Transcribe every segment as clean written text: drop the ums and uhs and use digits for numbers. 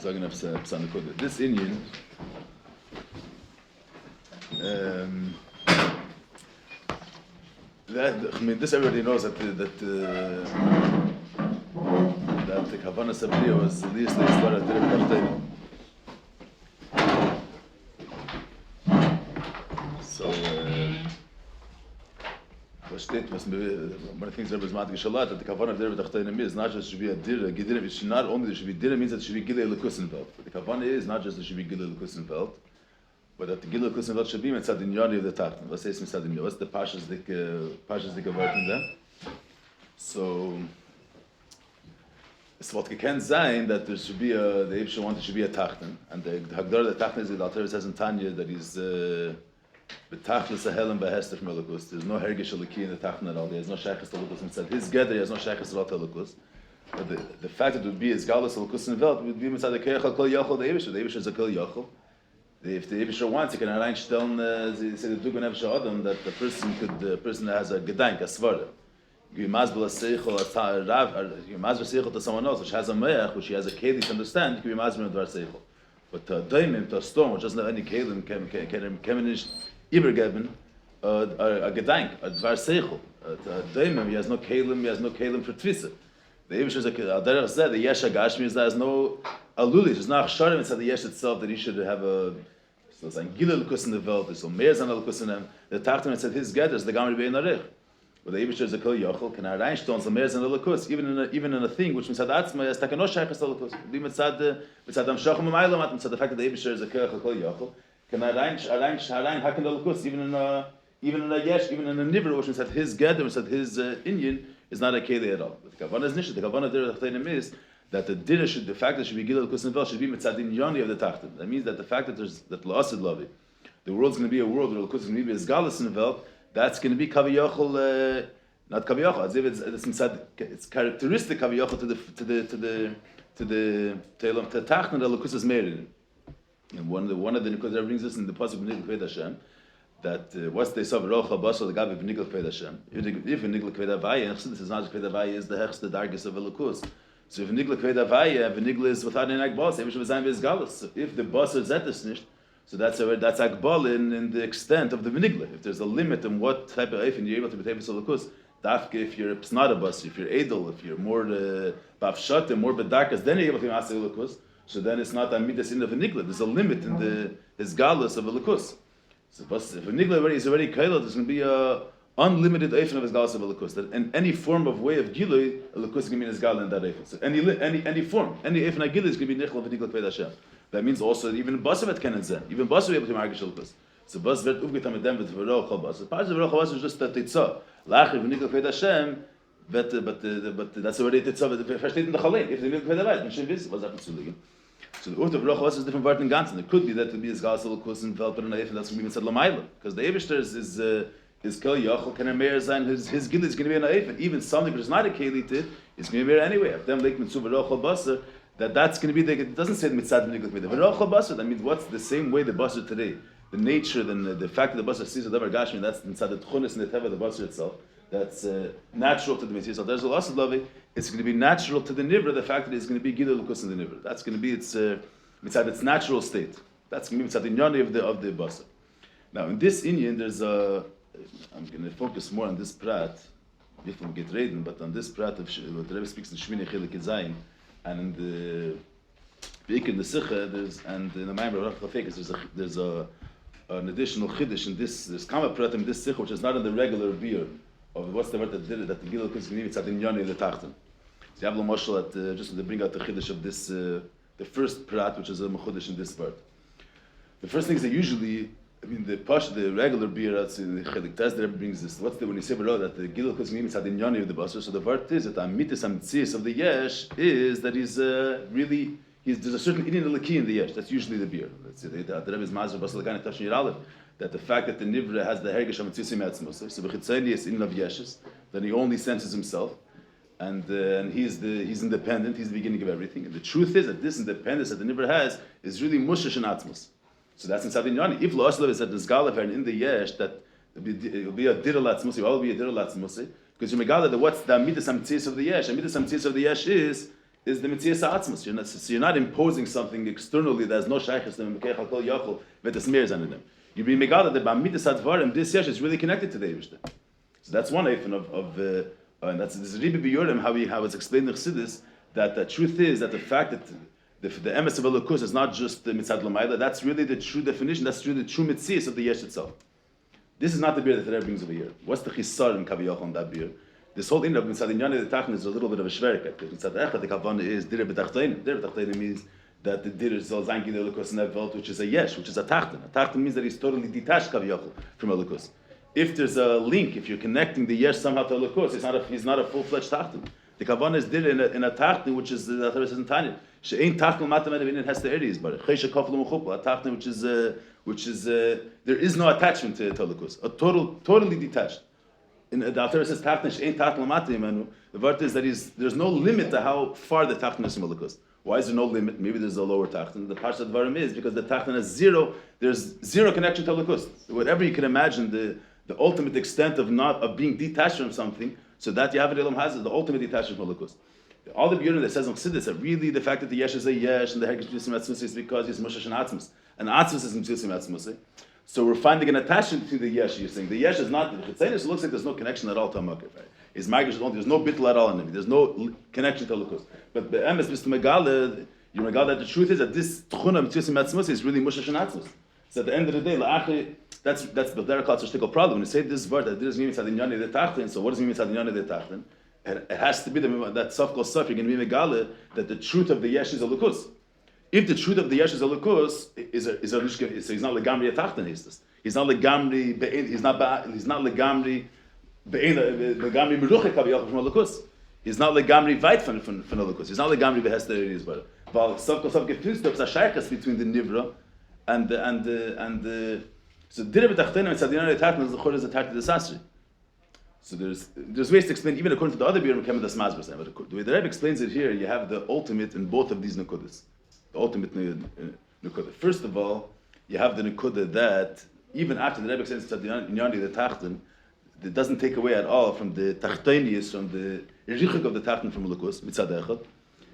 This Indian, this everybody knows that the Kavanah Sabri was the least they started to So, one of the things Rebbe is matig shalat that the Kavanah of the Rebbe is not just should be a dir, it should not only there should be dir means that it should be gilo lekusenvelt. But the Kavanah is not just there should be gilo lekusenvelt, but that the gilo lekusenvelt should be mitzad inyani of the tachton. Let's say it's mitzad inyani. What's the pashas dik word in there? So what can sein that there should be the Eibsher wanted should be a tachton, and the Hagdar the tachton is the Alter says in Tanya that he's betachlis a helen behester from Elikus. There's no hergish eliki in the tachton at all. There's no shaykhis to Elikus himself. His gather has no shaykhis at Elikus. But the fact that it would be his galus Elikus in Welt would be mitzad the keichal kol yachol the Eibsher. The Eibsher is a kol yachol. If the Eibsher wants, he can arrange stellen. They say the dugan Eibsher Adam that the person has a gedank, a svara. You must be a seichel to someone else, which has a meach, which he has a keli to understand. You can be masber with seichel. But to a daimim, to a storm, which doesn't have any kelim, can nicht übergeben a gedank, a dvar seichel. To a daimim, he has no kelim for tvisa. The Eibsher is a derech said the yesh agashmi is that has no alulis. It's not sharim. It's the yesh itself that he should have a. So it's like gilo lukus in the world. There's so meir zan lukus in him. The tachton said his get is the gamri bein arich. But the Eibsher is a kol yochel can reinstone some meir zan lukus even in a thing which mitzad atzma is takano shaychas lukus. Be mitzad am shachum ma'aylam at mitzad the fact that the Eibsher is a kol yochel can rein haken lukus even in a yesh even in a niver which mitzad his gather mitzad his Indian is not a keli at all. But the kavanah is nishet. The kavanah there is that the fact that should be gilo lukus and should be mitzad inyani of the tachton. That means that the fact that there's that la'asid lavi, the world's going to be a world where lukus is going to be as galus in the Welt. That's going to be kaviyachol, not kaviyachol. As if it's inside. It's characteristic kaviyachol to the tachton that lukus is made in. And one of the because that brings us in the pasuk v'nigel kved Hashem that what's they saw v'rocha basal the gabi v'nigel kved Hashem. If v'nigel kved Havaya, and this is not kved Havaya is the hechs the dargis of lukus. So if v'nigel kved Havaya, v'nigel is without any agbas. Every shavazayim is galus. So if the basal zetes nicht. So that's akbal in the extent of the v'nigla. If there's a limit on what type of eifin you're able to be tables of lukus, dafke if you're not a bus, if you're edel, if you're more bavshatim, more bedarkas, then you're able to be asik lukus. So then it's not a midas in the v'nigla. There's a limit in his galus of a lukus. So if v'nigla is already kailot, there's going to be a unlimited eifin of his galus of a lukus. That in any form of way of gilui, a lukus is going to be in his gal in that eifin. So any form, any eifin of gilui is going to be nichol v'nigla kved Hashem. That means also even Basavet can zen. Even Basa will be able to margish lukus. So Bas wird aufgetan mit dem mit V'rochel Bas. Part of V'rochel Bas is just that Titzah. Lacher v'nikol kved Hashem, but that's already Titzah. Versteht in the Chalein. If the Nikol kved Havayit, man should wissen, was happened to liegen. So the Urt of V'rochel Bas is different part in Ganzen. It could be that it will be as Gas lukus and Velper and Eif, and that's going to be Mitzad Lamayla. Because the Eibishter is Kol Yochel, can a Meir sein, his Gil is going to be an Eif, and even something which is not a Kelite, is going to be Meir anyway. If them Lake Mitzu V'rochel Bas, that's going to be it doesn't say mitzad v'nigla kveda. V'rochel basar. That means what's the same way the basar today, the nature, the fact that the basar sees a davar gashmi. That's inside the tchunis and the teva the basar itself. That's natural to the mitzvah. So there's a loss of love. It's going to be natural to the nivra. The fact that it's going to be gilo lukus in the nivra. That's going to be its natural state. That's going to be mitzad inyani of the basar. Now in this Indian, there's a. I'm going to focus more on this prat. If we get reden, but on this prat of what the Rebbe speaks in Shmini Chelik Zayin. And in the Sikha, and in the Maimer of Chafekes, there's an additional chiddush in this. There's kama pratim in this Sikha, which is not in the regular beer of what's the word that did it, that the Gilo is going to be inyani the tachton. So you have Moshel at just to bring out the chiddush of this, the first prat, which is a mechudesh in this part. The first thing is that usually, the regular beer, that's the Chelik Taz that brings this. What's when you say below that the Gilo is going to be inyani of the basar? So the word is that amitis amtzias of the yesh is that he's really there's a certain Indian eliki in the yesh. That's usually the beer. Let's say the Rebbe's Mazer Basal Gani Tafshin Yiralev, that the fact that the nivra has the hergish amtzias me'atzmos. So b'chitzayni is in of yeshes, then he only senses himself, and he's independent. He's the beginning of everything. And the truth is that this independence that the nivra has is really mushish and atzmos. So that's inside the Inyani. If Lo'aslav is at the Zgalav and in the Yesh, that it will be a Direlatz will be a Direlatz Musi, because you megala that what's the Amidas Amtzias of the Yesh? Amidas Amtzias of the Yesh is is the Metzias Atzmus. You're not imposing something externally that has no shaykhs to Mekech HaKol Yochel with the smears under them. You bring Megala that B'amidas Advarim, this yesh is really connected to the Eibishter. So that's one eifin and that's this Rebbe B'Yorim, how it's explained in Chassidus, that the truth is that the fact that the emes of Elokus is not just the Mitzad L'mayla, that's really the true definition, that's really the true Metzias of the yesh itself. This is not the beer that the Rebbe brings over here. What's the chisar in Kaviyach on that beer? This whole thing of Mitzad Inyani the Tachton is a little bit of a shverket. Because Mitzad Echad the Kavanah is Dire B'Tachtein. Dire B'Tachtein means that the Dire is Zangi the Elokus in that world, which is a yesh, which is a Tachton. A Tachton means that he's totally detached Kaviyach from Elokus. If there's a link, if you're connecting the yesh somehow to Elokus, he's not a full-fledged Tachton. The Kavanah is Dire in a Tachton, which is the Torah says in Tanya. She'ain Tachton Matam Edavin has the areas, but Chesha Kofel Mechupla, a Tachton which is there is no attachment to Elokus, a totally detached. In the Torah says Tachton ain't Tachton Lamati. The word is that there's no limit to how far the Tachton is from Elokus. Why is there no limit? Maybe there's a lower Tachton. The Parshat Dvarim is because the Tachton has zero. There's zero connection to Elokus. Whatever you can imagine, the ultimate extent of being detached from something. So that Yahweh Elam has is the ultimate detachment from Elokus. All the beauty that says on Chassidus that really the fact that the yesh is a yesh and the hergish Mitzvah Atzmus is because he's Moshe and Atzmus. And Atzmus is Mitzvah Atzmus. So we're finding an attachment to the yesh. You're saying the yesh is not the Chitzainus. It looks like there's no connection at all to Hamakir. Right? His magic there's no bittul at all in him. There's no connection to Lukus. But the emes Mr. Megala, you Megala that the truth is that this Tchuna Mitzvah Atzmus is really Moshe and Atzmus. So at the end of the day, that's the Derek Klatzerstickle problem. When you say this word that this means Tzadinyani de Tachtin, so what does it mean Tzadinyani de Tachtin? It has to be that Saf Kol Saf, you're going to be Megala that the truth of the yesh is a Lukus. If the truth of the yesh is a Lukus, so he's not legamri a Tachtin. He's not legamri. He's not legamri. Legamri meruchek kaviyach from a Lukus. He's not legamri weit from a Lukus. He's not legamri behester areas, but Saf Kol Saf gefused up a shaykas between the nivra and the so Dire B'Tachtein and Tzadinyani de Tachtin is the chor is attached to the sasri. So there's ways to explain, even according to the other beer, but the way the Rebbe explains it here, you have the ultimate in both of these nekudas. The ultimate nekuda. First of all, you have the nekuda that even after the Rebbe explains Tzadinyani the Tachton, it doesn't take away at all from the Tachtonius, from the Richik of the Tachton from Lukus, Mitzad Echad.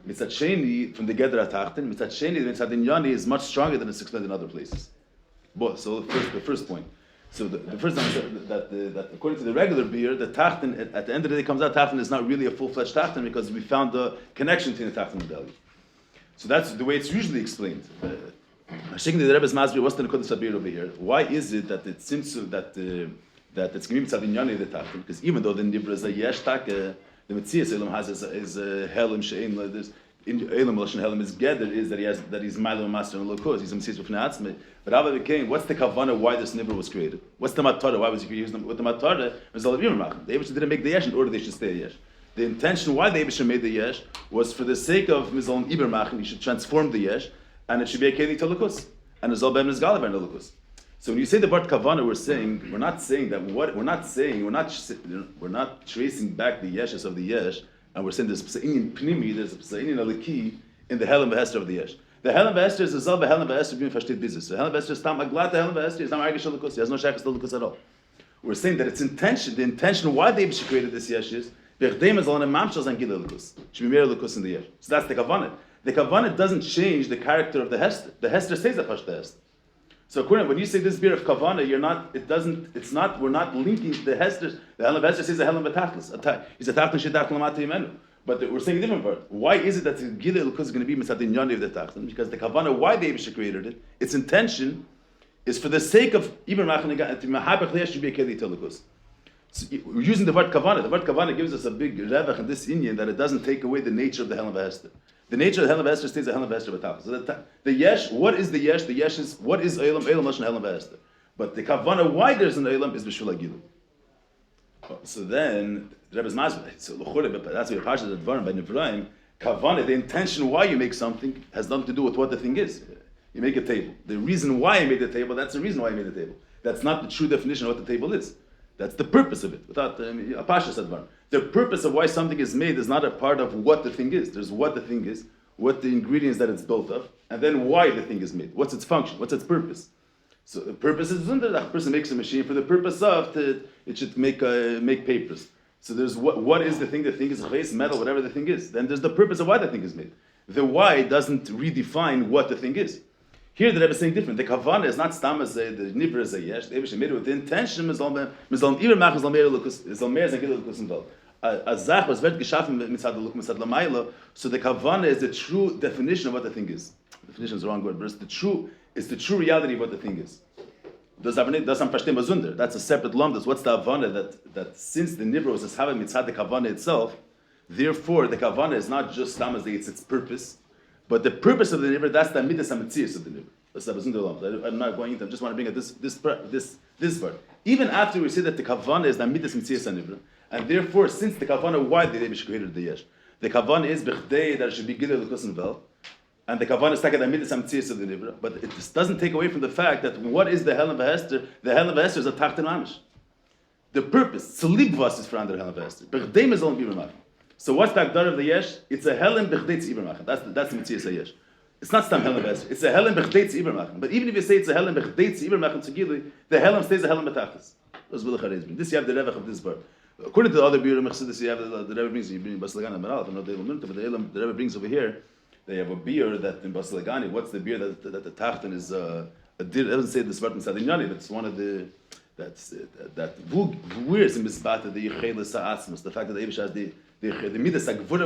Mitzad Sheni, from the Gedra Tachton, Mitzad Sheni, the Tzadinyani is much stronger than it's explained in other places. So the first point. So the first time that according to the regular beer, the Tachton at the end of the day comes out Tachton is not really a full-fledged Tachton because we found the connection between the Tachton and the Deli. So that's the way it's usually explained. Shaking the Rebbe's Masbir, what's the Nekudas Abir over here? Why is it that it seems that it's Gemim Tzadinyani the Tachton? Because even though the Nibra is a Yesh Tak, the Metzias Elam has is a Helim Shein. There's Elam Lashon Helim is Geder is that he's Milo Master and Lokos. He's a Metzias B'Fnei Atzmei. But Rabbi became, what's the Kavana why this Nibra was created? What's the Matara? Why was he used? With the Matara, was the Yimach. The Eibush didn't make the Yesh in order they should stay a Yesh. The intention why the Eibush made the Yesh was for the sake of Mizal Ibermach, he should transform the Yesh, and it should be a Keli Tolukus. And Mizal Ben Mizgalav and Tolukus. So when you say the word Kavana, we're not saying that we're not tracing back the Yeshes of the Yesh, and we're saying there's Psa'inian Pnimi, there's a Psa'inian Aliki in the Helam V'Hester of the Yesh. The Helam V'Hester is the Zal Helam V'Hester being Fashtid business. The Helam V'Hester is Tam Aglat, the Helam V'Hester is Tam Argish Tolukus. He has no Shachas Tolukus at all. We're saying that its intention, the intention why the Eibush created this Yesh is V'Chdem is on a Mamshal and Gilo Lukus. Should be Mir Lukus in the Yesh. So that's the Kavana. The Kavana doesn't change the character of the Hester. The Hester stays a Pashta Hester. So according when you say this beer of Kavana, we're not linking the Hester. The Helam Hester says the Helam Betachlis. He's a Tachlis Shedach Lamati Yimenu. But we're saying a different word. Why is it that the Gilo Lukus is going to be Mitzadin Yoni of the Tachlis? Because the Kavana, why the Eibush created it, its intention is for the sake of Iber Machanega to Mahabach Leyesh to be a Keli Telukus. So we're using the word Kavana. The word Kavana gives us a big revach in this Indian that it doesn't take away the nature of the Helam Hester. The nature of the Helam Hester stays the Helam Hester B'Tachlis. So the Yesh, what is the Yesh? The Yesh is, what is Eilam? Eilam Lashon Helam Hester. But the Kavana, why there's an Eilam, is B'Shul Gilo. So then, the Rebbe's Masber, so that's what Parshat Advarim by Nivraim, Kavana, the intention why you make something has nothing to do with what the thing is. You make a table. The reason why you made the table, that's the reason why you made the table. That's not the true definition of what the table is. That's the purpose of it. Without Apashas Advarim. The purpose of why something is made is not a part of what the thing is. There's what the thing is, what the ingredients that it's built of, and then why the thing is made. What's its function? What's its purpose? So the purpose is that a person makes a machine for the purpose of it should make papers. So there's what is the thing? The thing is chayes, metal, whatever the thing is. Then there's the purpose of why the thing is made. The why doesn't redefine what the thing is. Here the Rebbe is saying different. The kavanah is not stam as the nivra is a yesh. The Rebbe made it with the intention is all even mach is all mehr lukus is all mehr zagil lukus in welt. A zach was wird geschaffen mitzad luk mitzad lamayla. So the kavanah is the true definition of what the thing is. Definition is the wrong word, but it's the true reality of what the thing is. That's a separate lumdus. What's the Havana that since the Nivra was having mitzad the Kavana itself, therefore the Kavana is not just stam it's its purpose, but the purpose of the Nivra, that's the midas hametzius of the Nivra. That's the Bazunda lumdus. I'm not going into it. I just want to bring at this part. Even after we say that the Kavana is the midas hametzius of Nivra, and therefore since the Kavana, why did Rebbe created the yesh? The Kavana is b'chdei that it should be gilo l'kusen vel. And the kavanah is taken amid some tziyas of the nivra, but it doesn't take away from the fact that what is the helen v'hester? The helen v'hester is a tachten mamish. The purpose, tzlibvas is for under helen v'hester. B'chdei mezon b'ibramach. So what's the agdar of the yesh? It's a helen b'chdei tzibramach. That's the mitzvah yesh. It's not stam helen v'hester. It's a helen b'chdei tzibramach. But even if you say it's a helen b'chdei tzibramach to gilo, the helen stays a helen b'tachlis. This you have the revach of this part. According to the other biur mechsidus, you have the Rebbe brings. You bring Baslagan and Maral. I know the Rebbe brings over here. They have a beer that in Basilagani, what's the beer that the tachten is a dir? It doesn't say this word in Sadinyani, but it's one of the that weirds in Misbata the Yechelis Ha'atzmos, the fact that the Eibush has the midas agvura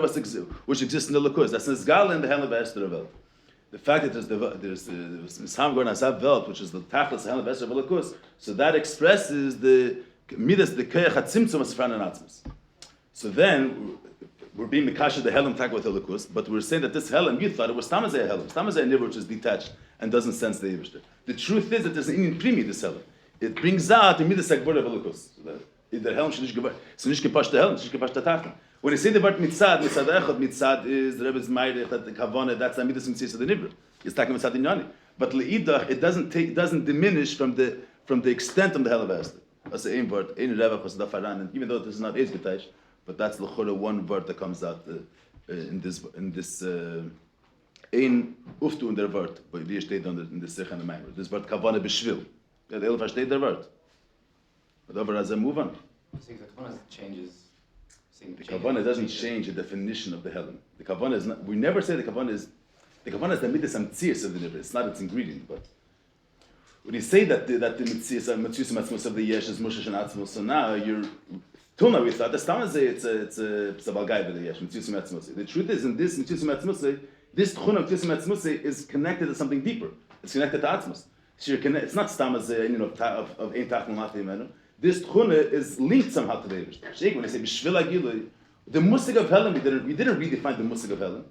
which exists in the Lakus. That's in Zgal and the Helen of Esther Velt. The fact that there's Misham Gorn Azav Velt, which is the Tachlis Helen of Esther Lakus, so that expresses the midas the Keach Hatzimtzum as Fran and Atzmos. So then we're being Mikasha the Helam Tag with Elikus, but we're saying that this Helam, you thought it was Tamazay Helam. Tamazay Nivra, which is detached and doesn't sense the Yevishter. The truth is that there's an Indian primi, this Helam. It brings out the Midas Agbur of Elikus. The Helam should not gepash the Helam, should gepash the Tachtan. When you say the word Mitzad Echad, Mitzad is the Rebbe's Meirich, that the Kavanah, that's the Midas Mitzvah of the Nivra. It's talking Mitzad Inyani. But Le'idach, it doesn't diminish from the extent of the Helam Esther. That's the aim word, Ein Revach was Dafaran, and even though this is not Eiz B'taish, but that's l'chora one word that comes out in this ein uftu in der word, but wie steht in the Sech and the Maimer. This word kavana b'shvil. The Elf versteht der word. But over as I move on. So the kavana changes. The kavana doesn't change the definition of the helen. The kavana is not. We never say the kavana is the midas amtzias of the nivra. It's not its ingredient, but. When you say that the mitzias atzmos of the yesh is mushash and atzmos, so now you're. Till now we thought the stamazay it's a balgai with the yesh mitzias atzmos. The truth is in this mitzias atzmos, this tchun of mitzias atzmos is connected to something deeper. It's connected to atzmos. So it's not stamazay of ein tachon latim. This tchuna is linked somehow to the Eibush. Sheikh, when they say b'shvil agilui, the musig of Helen, we didn't redefine the musig of Helen.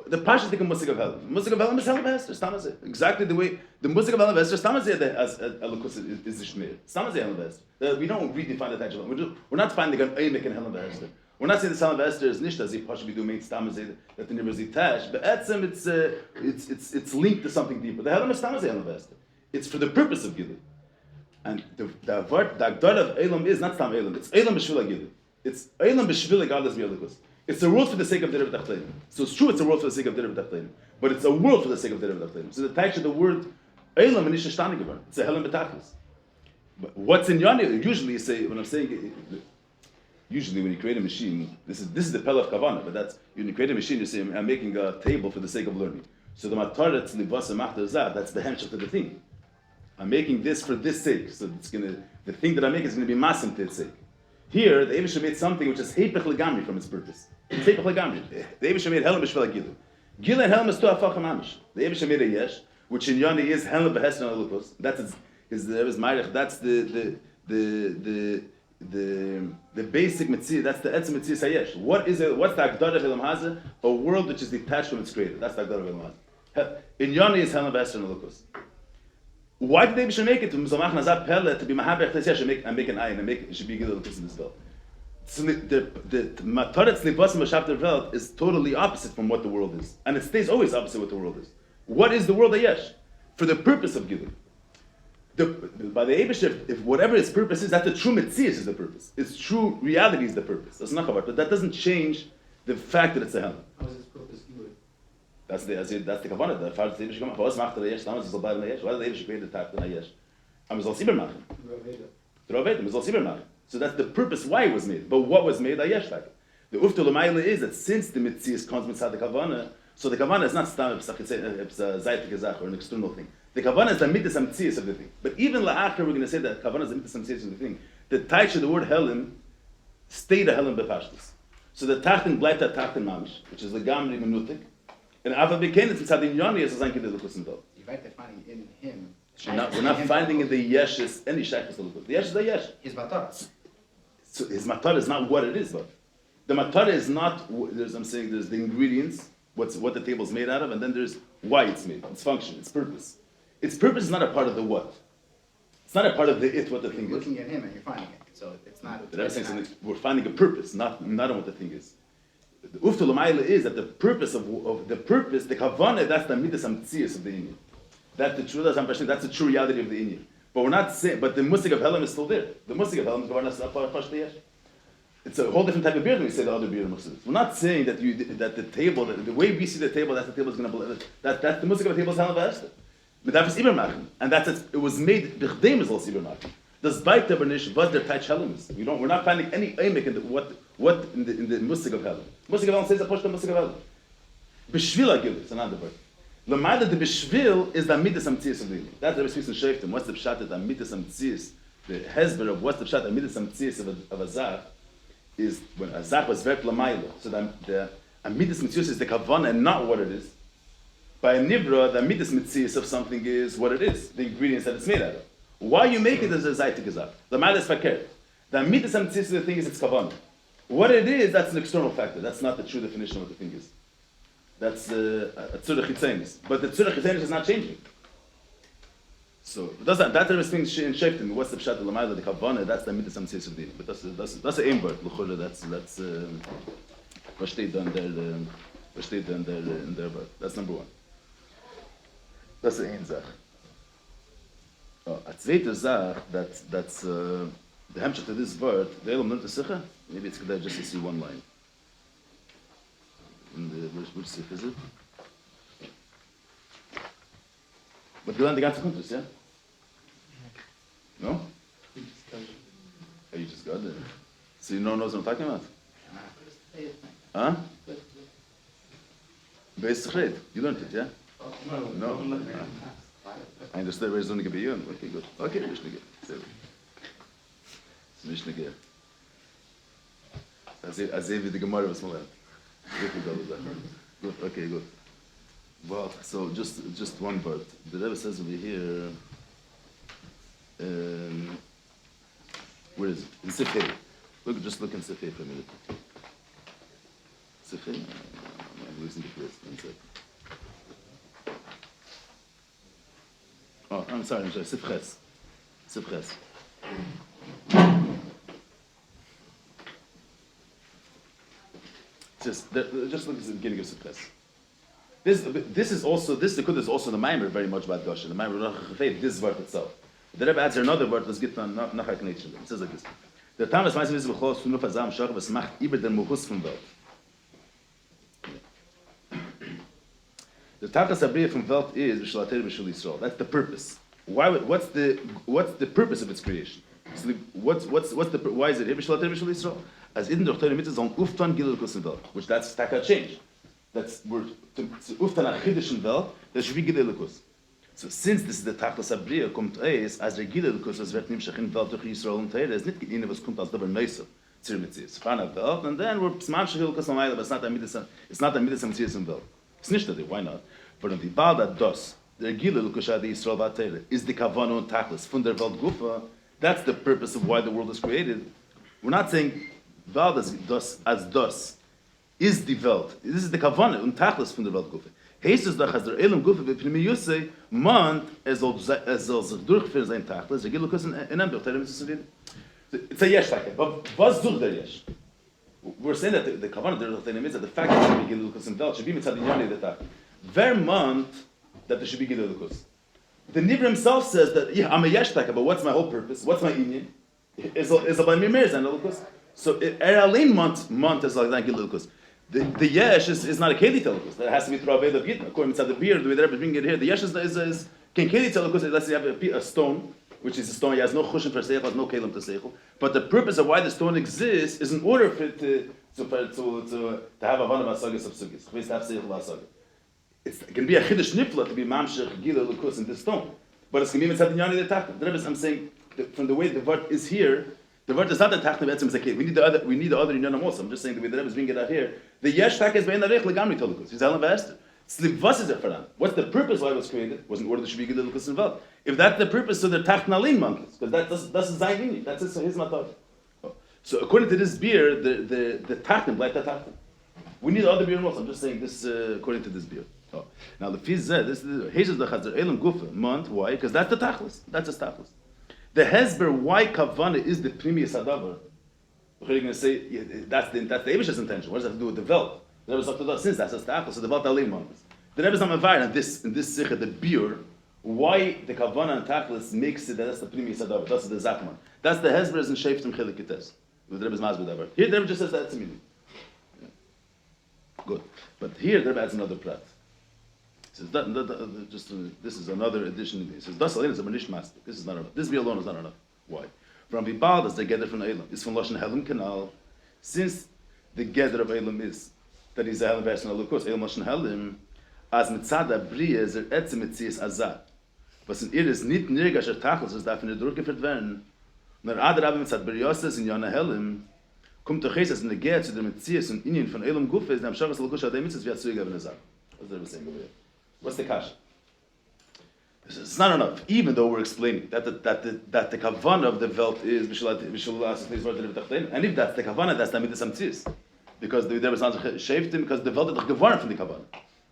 The Pasha think of musig of Helen. Musig of Helen is Helen Hester, stamazay. Exactly the way the musig of Helen Hester, stamazay as Elkos is the Shmeir. Stamazay Helen Hester. We don't redefine the title. We're not finding an Eimek in Helen Hester. We're not saying the Helen Hester is nicht as if Pasha be doing stamazay that the Nibber Zitash, but etzem it's linked to something deeper. The Helen is stamazay Helen Hester. It's for the purpose of Gilo. And the Agdar of Elam is not Stam Elam. It's Elam b'shvil Gilo. It's Elam b'shvil Galas b'Elikus. It's a world for the sake of Derev Tachlenim. So it's true it's a world for the sake of Derev Tachlenim. But it's a world for the sake of Derev Tachlenim. So the attached to the word Elam and Ishtani Gevar. It's a Helen B'Tachlis. But what's in Yoni, usually you say, when I'm saying, usually when you create a machine, this is the Pella of Kavana, but that's, when you create a machine, you say, I'm making a table for the sake of learning. So the Mataret Livasa Machta Zah, that's the hemshach to the thing. I'm making this for this sake. So the thing that I make is going to be masim to its sake. Here, the Eibush made something which is heipech legamri from its purpose. It's heipech legamri. The Eibush made Helen b'shvel Gilo. Gilo and Helen is to afach hamish. The Eibush made a yesh, which in Yoni is Helen b'hesed and Elukos. That's his Meirich. That's the basic mitzvah. That's the etzem mitzvah hayesh. What's the agdar of Elam Hazeh? A world which is detached from its creator. That's the agdar of Elam Hazeh. In Yoni is Helen b'hesed and Elukos. Why did they make it to Mizamach Nazab Pelle to be Mahabech Tesyash and make an eye and it should be Gilo in this belt? So the Mataretz Libasim B'Shavter Velt is totally opposite from what the world is. And it stays always opposite what the world is. What is the world Ayesh? For the purpose of Gilo. By the Eibush, if whatever its purpose is, that the true Metzias is the purpose. Its true reality is the purpose. That's not Chavar. But that doesn't change the fact that it's a Helen. How is its purpose Gilo? That's the Kavanah. The Fahr the Eibush Gemach. Was macht der Yesh? Damals ist dabei der Yesh. Why did the Eibush create the Tag the Yesh? Am soll Sieber machen. Droved. Am soll Sieber machen. So that's the purpose why it was made. But what was made? Yesh taka. The ufta l'mayla is that since the mitzias comes mitzad the kavana, so the kavana is not stam it's a zayt gezach or an external thing. The kavana is the mitzvah mitzias of the thing. But even la'achar we're going to say that kavana is the mitzvah mitzias of the thing. The taich of the word helim stay the helim befashtus. So the tachten bleibt der tachten mamish, which is the gamri menutik. And ava beken it's mitzad inyani is a zanki de lukus and dol. You're right, they're finding in him. We're not finding in the yeshes any shaykhs to lukus. The yesh is the yesh. His matar. So his matar is not what it is, but the matar is not. There's the ingredients, what the table's made out of, and then there's why it's made, its function, its purpose. Its purpose is not a part of the what. It's not a part of the what the thing is. You're looking at him and you're finding it, so it's not. The Rebbe is saying something, we're finding a purpose, not on what the thing is. The ufta l'mayla is that the purpose of the purpose, the kavanah, that's the midas amtzias of the inyan. That's the true reality of the inyan. But we're not saying, but the musik of Helam is still there. The musik of Helam is going to it's a whole different type of beer than we say the other beer Muslims. We're not saying that the table, the way we see the table, that's the table is going to believe that's the musik of the table is Helam v'Esther. But that was Ibermachen, and it was made b'chdem is also Ibermachen. Das bite the bernish was der Teich Helam is. We're not finding any emek in the what in the musik of Helam. Musik of Helam says a push the musik of Helam. B'shvil agil is another word. The matter the b'shvil is the midas amtzias of the inyan. That's the speaks in Sheftim. What's the pshat of the midas amtzias? The hezber of what's the pshat of midas amtzias of a zach is when a zach was vert lamaylo. So the midas amtzias is the kavanah and not what it is. By a nivra, the midas amtzias of something is what it is, the ingredients that it's made out of. Why you make it as a zaytik zach? The matter is fakir. The midas amtzias of the thing is its kavanah. What it is, that's an external factor. That's not the true definition of what the thing is. That's a tzurach chitzenis. But the tzurach chitzenis is not changing. So that's the thing in Sheftim. What's the pshat of the kavanah? That's the midas amtzias of the. But that's the aim word. That's what steht dann in der word. That's number one. That's the aim zach. A zweite zach that's the hemshach of this word. The elam not the sicha. Maybe it's good just to see one line. In the which sikh is it? But you learn the ganze Kuntus, yeah? No? Oh, you just got it. So you know what I'm talking about? Huh? Beis you learned it, yeah? No. I understand where it's only going to be you. Okay, good. Okay, Mishnah. Mishnah. As if the Gemara was smaller. Good. Okay, good. Well, so just one word. The Rebbe says over here. Where is it? In Sifei. Just look in Sifei for a minute. Sifei. I'm losing the place. One second. Oh, I'm sorry. Sifches. Just look at the beginning of Sifches. This is also the Kud is also the Maimer very much about Goshen. The Maimer this word itself. The Rebbe adds here another word. Let's get on nachar connection. It says like this: the Tamas meistens is bechol von Nufazam Shach was macht über den Muhus von Welt. The Tachas Abriya from Welt is B'Shel HaTorah B'Shel Yisrael. That's the purpose. What's the purpose of its creation? So why is it here B'Shel HaTorah B'Shel Yisrael? As in durch Torah mitzvahs on Uftan Gilo L'Kus in Welt, which that's taka change. That's we're to Uftan Achidischen Welt. There should be Gilo L'Kus. So since this is the Tachas Abriya, kommt as der Gilo L'Kus as wird nimshach in Welt durch Yisrael und Torah, is nicht geine was kommt als daber Neuse zur Mitzvahs. Fana Welt, and then we're Smanshach Gilo L'Kus Amayla, but it's not a Mitzvah Mitzvahs in Welt. It's nicht that why not? But on the Bal das der Gilo L'Kus ad Yisrael va Torah is the Kavanah und Tachlis von der Welt Gufa. That's the purpose of why the world is created. We're not saying Welt as das is die Welt. This is the Kavanah und Tachlis von der Welt Gufa. Heißt es doch, als der Elam Gufa bei Pneumiusse man soll sich durchführen sein Tachlis, der Gilo L'Kus in einem durch Torah Mitzvahs. It's a yesh like but was durch der yesh? We're saying that the Kavanah there is that the fact that there should be Gilo L'Kus in Welt should be mitzad inyani the Tach. Ver month that there should be Gilo L'Kus. The Nivra himself says that I'm a yeshtaka, but what's my whole purpose? What's my union? Is about Mimir and Lukus. So Eralin month is like that Gilo L'Kus. The yesh is not a keli telukus. That has to be through Aveda Gitna. According to the beard, the way they're bringing it here, the yesh is can keli telukus unless you have a stone which is a stone. He has no chushin for seichel, has no kelim to seichel. But the purpose of why the stone exists is in order for it to have a vanam asagas of sugis. To have seichel asagas. It can be a chiddush nifla to be mamshech gilo lukus in this stone, but it's going to be mitzad inyani the tachton. The Rebbe is, I'm saying, from the way the word is here, the word is not the tachton. It's like, we need the other inyanim also. I'm just saying the way the Rebbe is bringing it out here. The yesh tak is bein arech legamri to lukus. He's helen v'ester. Was is it for them? What's the purpose why it was created? Was in order to should be gilo lukus involved. If that's the purpose, so the tachton alin monkeys, because that's zayin. That's his matov. So according to this beer, the tachton like the tachton. We need other beer also. I'm just saying this according to this beer. Oh. Now the fiz zeh, this is the chazar elam gufa month. Why? Because that's the tachlis. That's the tachlis. The hesber why kavana is the previous adavar. You're going to say that's the Eibish's intention. What does that have to do with the velt? The Rebbe talked about since that's the tachlis. So the velt alim month. The Rebbe's not invited in this sikha the beer. Why the kavana and tachlis makes it that's the previous adavar. That's the zakman. That's the hesber is in sheftim chilikites. The Rebbe's mazbed adavar. Here the Rebbe just says that's a meaning. Good. But here the Rebbe adds another prat. He says, this is another addition. He says, das alone is a manish master. This is not enough. This be alone is not enough. Why? From Bibaldas, they get it from the Elam. It's from Lashon Helam Canal. Since the gather of Elam is that he's a Helam version of Lukus, Elam Lashon Helam, as mitzada bria is etzem mitzias azad. Was in ihr ist nicht nirgash tachlis, es darf in der Druck geführt werden. Nur adrabe mitzad brioses in Yana Helam, kommt doch es in der Gerd zu der Mitzias und Ingen von Elam Gufe, ist am Schachas Lukus, hat er mitzis, wie er zugegeben ist. What's the saying over here? What's the kasha? It's not enough, even though we're explaining that the kavanah of the velt is and if that's the kavanah, that's the midas amtzis, because the Rebbe sounds shaved him because the velt is gewarnt from the kavanah.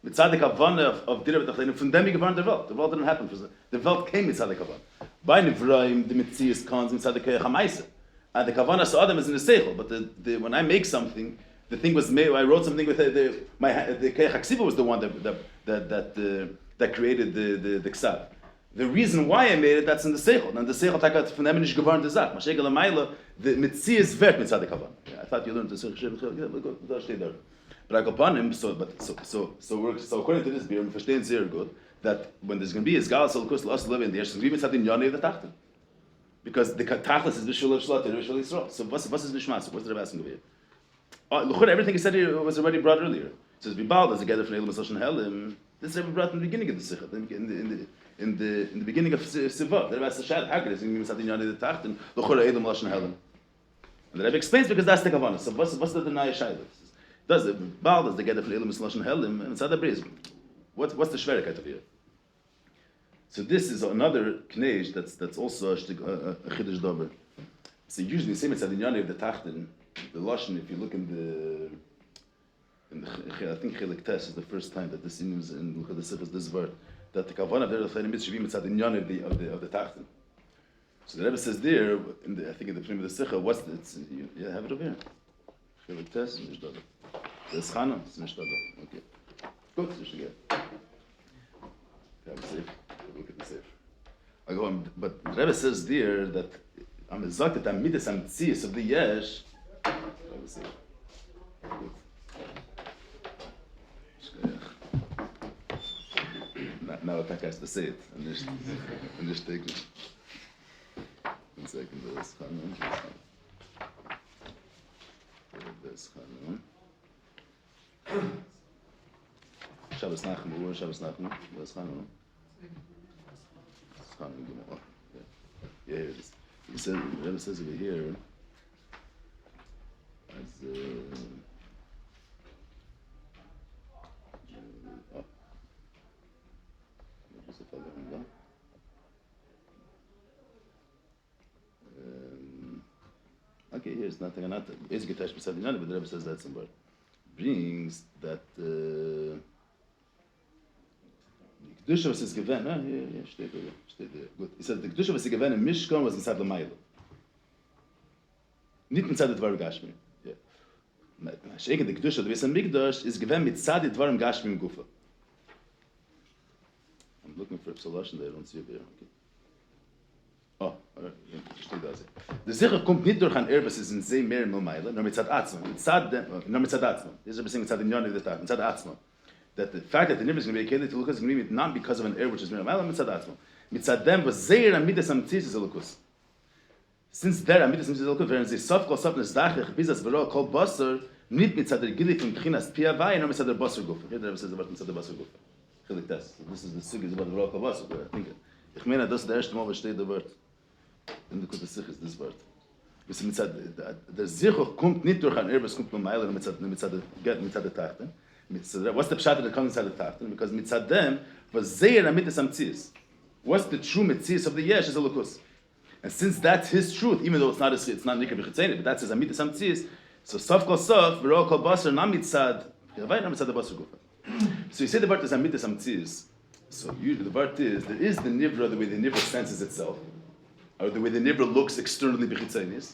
Mitzad the kavanah of the Rebbe from them he gewarnt the velt. The velt didn't happen. The velt came mitzad the kavanah. By nivraim the mitzis comes mitzad the keichamaisa, and the kavanah so Adam is in the seichel. But when I make something, the thing was made. I wrote something with the keichaksiva was the one that created the ksav. The reason why I made it, that's in the seichel. And the seichel takat from them is gewarnt the zak. Mashegel amayla the mitzi is vert mitzad the kavan. I thought you learned the seichel. But I go upon him. So according to this beer, we understand very good that when there's going to be a galas alkus lost living there, so we mitzad in yonei the tachten, because the tachlis is vishul of shlot and vishul Yisrael. So what's his nishmas? What's the Rebbe asking over here? Everything he said here was already brought earlier. It says Bibal as together from Elam Lashon Helim. This Rebbe brought in the beginning of the Sikha, in the beginning of Siva. The Rebbe says Shad Hagrid is in Mitzad Inyani the Tacht and L'chora Elam Lashon Helim. And the Rebbe explains because that's the kavanah. So what's the deny Shaila? Does the Bibal does together from Elam Lashon Helim and Mitzad Abriz? What's the Shverikait of here? So this is another kneish that's also a chiddush dober. So usually same Mitzad Inyani of the Tachten. The Lashon, if you look in I think Chelik Tes is the first time that this is in this word that the kavanah of the Rebbe should be mitzad inyan of the tachten. So the Rebbe says there, I think in the frame of the Sikha, what's the? You have it over here. Chelik Tes, Mishdada. There's Chana, it's Mishdada. Okay, good. So you get. Have a safe. Look at the safe. I go on, but the Rebbe says there that I'm exalted. I'm midas. I'm tzias of the yesh. Now I think I have to say it. And just take it. 1 second. There's Chanun. Shabbos Nachum. Shabbos Nachum. There's Chanun. Chanun. Yeah, here it is. He says, the Rebbe says over here. Okay, here's nothing. Not basically touched beside the but the Rebbe says that somewhere. Brings that Kedusha was given. Yeah, steht there. Good. He says the Kedusha was given in Mishkan was inside the Mile. Nicht inside the Dvar Gashmi. Yeah. Shaken the Kedusha, the Beis Hamikdash is given mitzad the Dvar Gashmi Gufa. I'm looking for a solution there. I don't see it there. Okay. Oh, alright. The Sikha kommt nicht durch ein Erbes, ist in sehr mehr Meile, nur mitzad Atzma. Nur mitzad Atzma. This is saying mitzad Inyani of the Tag, mitzad Atzma. that the fact that the nivra is going to be a keli to lukus is going to be not because of an error which is miramayla mitzad atzmo. Mitzad them was zeir amidas amtzis is lukus. Since there amidas amtzis is lukus, whereas the sof kol sof nesdachich bizas v'ro kol basar nit mitzad der gili from bchinas pia vay no mitzad der basar guf. Here the Rebbe says about mitzad der basar guf. Chilik das. This is the sugis about v'ro kol basar. I think ich meine das der erste Mal was steht der Wort in der Kutas Sich ist das Wort. Bis mitzad der Zichuch kommt nicht durch ein erbe, es kommt nur meiler mitzad der Tachten. What's the pshat that comes inside the Tachten? Because mitzad them was zeir amidas amtzis. What's the true mitzis of the yesh is a lukus. And since that's his truth, even though it's not nikah b'chitzeni, but that's his amidas amtzis, so sof kol sof, v'ro kol basar, not mitzad, yavai not mitzad the basar gufa. So you say the word is amidas amtzis, so usually the word is, there is the nivra, the way the nivra senses itself, or the way the nivra looks externally b'chitzenis,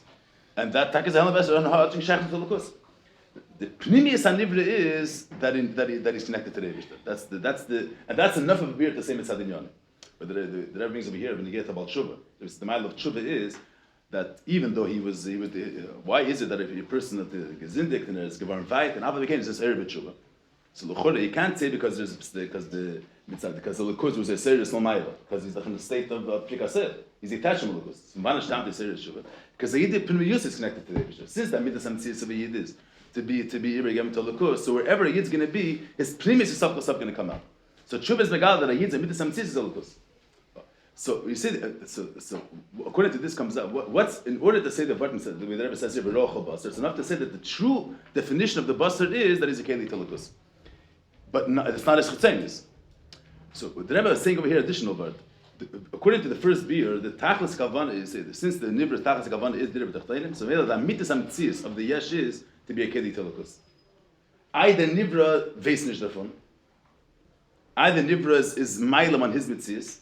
and that tak is a helabas, or how to shach to lukus. The pnimius hanivra is that he's connected to the Rebbe. And that's enough of a beer to say mitzad inyani. But the Rebbe brings over here when you get about tshuva. The mile of tshuva is that even though he was why is it that if a person that the gezindik and is gevarn vayt and ava became says erbe tshuva, so l'chore you can't say because the lukus was a serious lomayla because he's in the state of prikaseh. He's attached to lukus. So vanish down to serious tshuva because the yid pnimius is connected to the Rebbe. Since that midas amtzis of a yid is to be irregem to lukus, so wherever a yid's going to be, his pnimius is stuff going to come out. So tshuva is megal that a yid's a midas amtzis is a lukus. So you see, so according to this comes out. What's in order to say the word the way the Rebbe says here, it's enough to say that the true definition of the basar is that he's a keli telikus, but no, it's not as chutzenis. So the Rebbe is saying over here additional word. According to the first beer, the tachlis kavana is since the nivra tachlis kavana is the Rebbe tachtenim, so the mitas amtzias of the yesh is to be a keli telikus. I the nivra veisnish davon. I the nivra is mailam on his mitzias.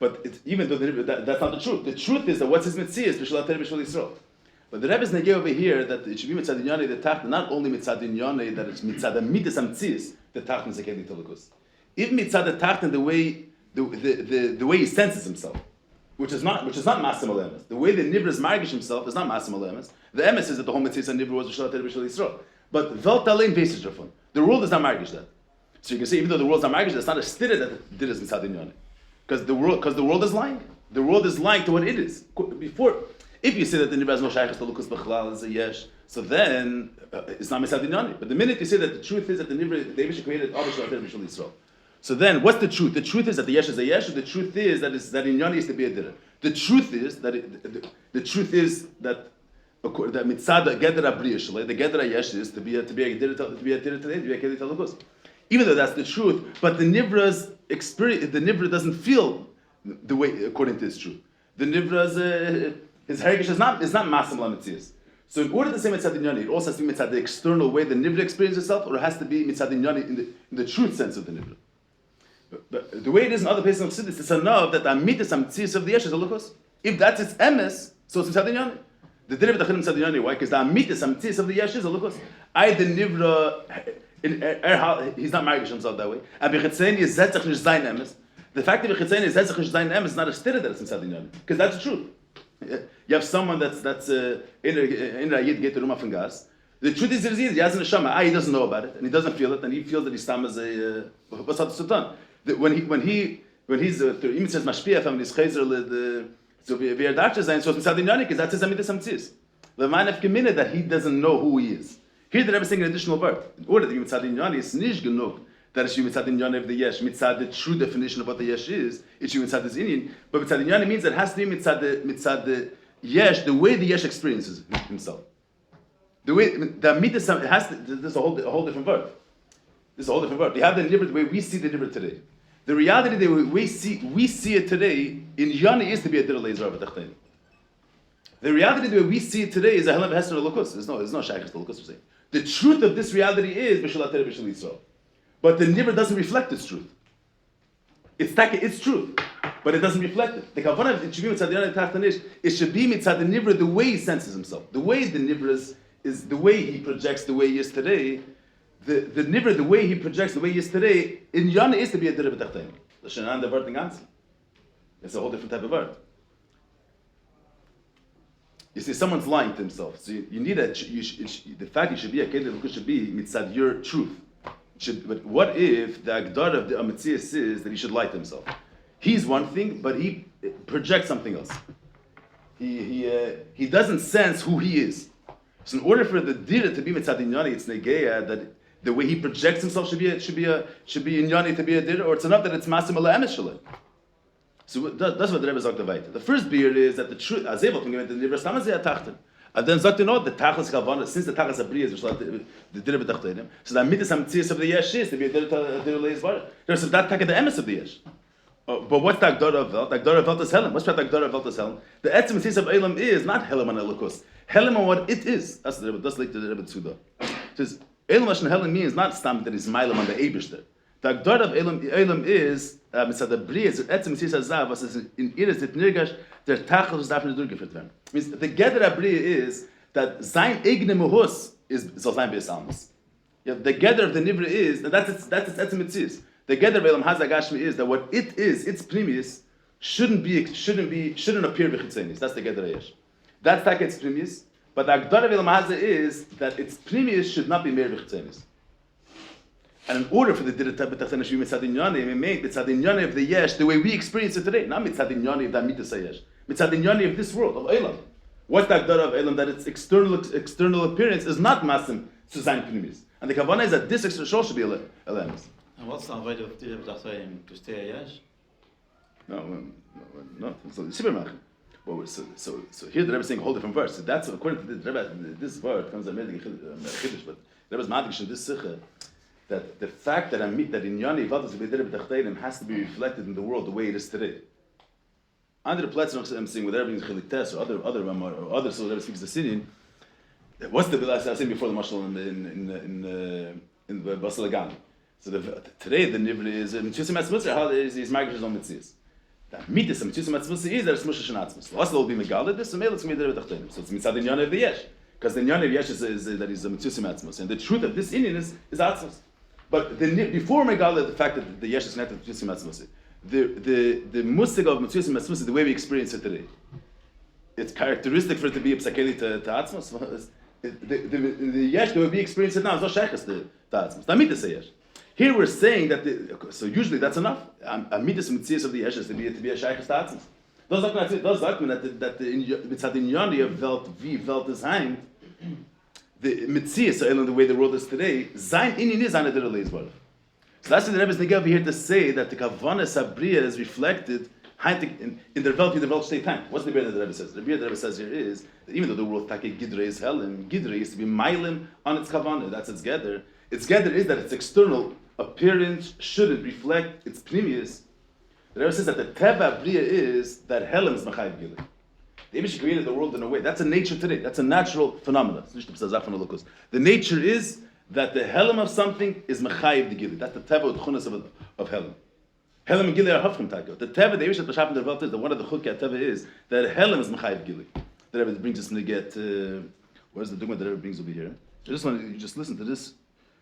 But even though that's not the truth. The truth is that what's his mitzvah is b'shel Torah b'shel Yisrael. But the Rebbe is negay over here that it should be mitzad inyane the tacht, not only mitzad inyane that it's mitzad the midas amtzis the tacht is a keli tolikus. Even mitzad the tacht and the way he senses himself, which is not masim alemes. The way the nivra is margish himself is not masim alemes. The emes is that the whole mitzvah and nivra was b'shel Torah b'shel Yisrael. But velt alein basis davon. The world is not margish that. So you can say even though the world is not margish, it's not a stira that did is mitzad inyane. Because the world is lying. The world is lying to what it is. Before, if you say that the nivra has no shaykhs to lukus b'chalal is a yesh, so then it's not mitzad inyani. But the minute you say that the truth is that the nivra, the Rebbe created all b'shel b'shel Yisrael. So then, what's the truth? The truth is that the yesh is a yesh, or the truth is that inyani is to be a dira. The truth is that mitzad gedera briyah the gedera yesh is to be a dira to be a keli lukus. Even though that's the truth, but the nivra's experience, the nivra doesn't feel the way according to his truth. The nivra's his heritage is not masim lamitzias. So in order to say mitzad inyani, it also has to be mitzad the external way the nivra experiences itself, or it has to be mitzad inyani in the truth sense of the nivra. But the way it is in other places of Chassidus, it's enough that the amidas amtzias of the yesh is a lukus. If that's its emes, so it's mitzad inyani. The din of the chilim mitzad inyani. Why? Because the amidas amtzias of the yesh is a lukus. The nivra. He's not married to himself that way. And b'chitzeni is zetzach nish zayin emes. The fact that b'chitzeni is zetzach nish zayin emes is not a stira that it's inside the inyani, because that's the truth. You have someone that's in a yid get to rumah from gas. The truth is he has an neshama. He doesn't know about it and he doesn't feel it, and he feels that he's tam as a basat sultan. When he's even says mashpia from his chayzer so v'yer darcha zayin, so it's inside the inyani because that's his amidas amtzis. The man of gemina that he doesn't know who he is. Here the Rebbe is saying an additional word. In order to be mitzad inyani, it's nish genug that it should be mitzad inyani of the yesh, mitzad the true definition of what the yesh is. It should be mitzad this inyan, but mitzad inyani means that it has to be mitzad the yesh, the way the yesh experiences himself. The way the mitzad it has to. This is a whole different word. This is a whole different word. You have the nivra the way we see the nivra today. The reality the way we see it today in yani is to be a dir leizer b'tachtein. The reality the way we see it today is a helav hester lukus. There's no shaykhs to lukus. We're saying. The truth of this reality is b'shel Torah b'shel Yisrael, but the nivra doesn't reflect its truth. It's truth, but it doesn't reflect it. The kavanah it should be mitzad the tachtanish. It should be mitzad the nivra the way he senses himself, the way the nivra is the way he projects the way he is today. The nivra the way he projects the way he is today in yana is to be a dir b'tachtein. The shenan the word ganzen. It's a whole different type of word. You see, someone's lying to himself. So you need the fact you should be a keli lukus should be mitzad your truth. But what if the agdar of the Ametzias is that he should light himself? He's one thing, but he projects something else. He doesn't sense who he is. So in order for the dira to be mitzad inyani, it's negeya that the way he projects himself should be inyani to be a dira, or it's enough that it's masim ala emes shalom. So that's what the Rebbe sagt weiter. The first beer is that the truth, azevel can give it the nivra stamazeh atachten. And then sagt the tachlis kavana, since the tachlis abriya is the dira betachtenim, so the midas amtzias of the yesh is to be a dira leis var. There's that taka the emes of the yesh. But what's the Agdara of Velt? The Agdara of Velt is Helem. What's the Agdara of Velt is Helem? The etzem mitzis of Elam is not Helem and Elokos. Helem on what it is. That's like the Rebbe Tzuda. It says Elam and Helem means not stam that is Mailam on the Eibishter. The Agdara of Elam is mitzad the Bria is etzem mitzis azav was in Iris it nirgash der Tachel is dafür durchgeführt werden. Means the Geder Bria is that sein eigne Muhus is soll sein bis alms. The Geder of the Nivra is that's its etzem mitzis. The Geder Beilam Hazagashmi is that what it is, its premise, shouldn't appear b'chitzenis. That's the Geder Yesh. That's like its premise. But the Agdara Beilam Haza is that its premise should not be mer b'chitzenis. And in order for the Dira B'tachten to be mitzad inyani, we made mitzad inyani of the Yesh the way we experience it today, not mitzad inyani of the Amitas Yesh. Mitzad inyani of this world, of Elam. What's the Agdara of Elam? That its external appearance is not masim to sein premise. And the Kavanah is that this external should be Elamis. And what's the way of the Rebbe to stay a yesh? No. So the Shibir Well, so here the Rebbe is saying a whole different verse. So that's according to the Rebbe. This verse comes a chiddush, but the Rebbe's madish in this sikha that the fact that in Yoni Vadas B'Dereb has to be reflected in the world the way it is today. Under the Pletz I'm saying with everything Chilik Tes or other so the Rebbe speaks the Syrian. What's the last I was saying before the mashal in Basalagan? So today the nivra is Mitzusim Atzmutzer. How is Margaret on Mitzias? That mitzvah Mitzusim Atzmutzer is that it's Moshe Shanatzmus. Also will be Megala. This male it's Midre B'Tachtenim. So it's Mitzad Inyan of the Yesh, because the Inyan of Yesh is that he's a Mitzusim Atzmus, and the truth of this Indian is Atzmus. But before Megala, the fact that the Yesh is connected to Mitzusim Atzmus, the musig of Mitzusim Atzmus is the way we experience it today. It's characteristic for it to be a psakeli to Atzmus. The Yesh the way we experience it now is not shaykhs to Atzmus. Not mitzvah Yesh. Here we're saying that so usually that's enough. A midas mitzias of the Yesh is to be a shaykhs tatzis. Does that mean that the mitzad inyani of Welt is heim, the mitzias in the way the world is today, zayin inyan is ana dereleis barach. So that's what the Rebbe is nigga over here to say that the kavana sabriya is reflected in the Welt state time. What's the beer that the Rebbe says? The beer that the Rebbe says here is that even though the world take gidre is helim, gidre is to be mailim on its kavana. That's its gather. Its gather is that its external appearance shouldn't reflect its pnimius. The Rebbe says that the teva bria is that Helem is Machayev Gili. The image created the world in a way. That's a nature today. That's a natural phenomenon. The nature is that the Helem of something is Machayev the Gili. That's the teva utchunas of Helem. Helem and Gili are hafkim taiko. The teva, the image that Bashaf in the Welt is that one of the chukei teva is that Helem is Machayev Gili. The Rebbe brings us to get. Where's the dogma that the Rebbe brings over here? You just listen to this.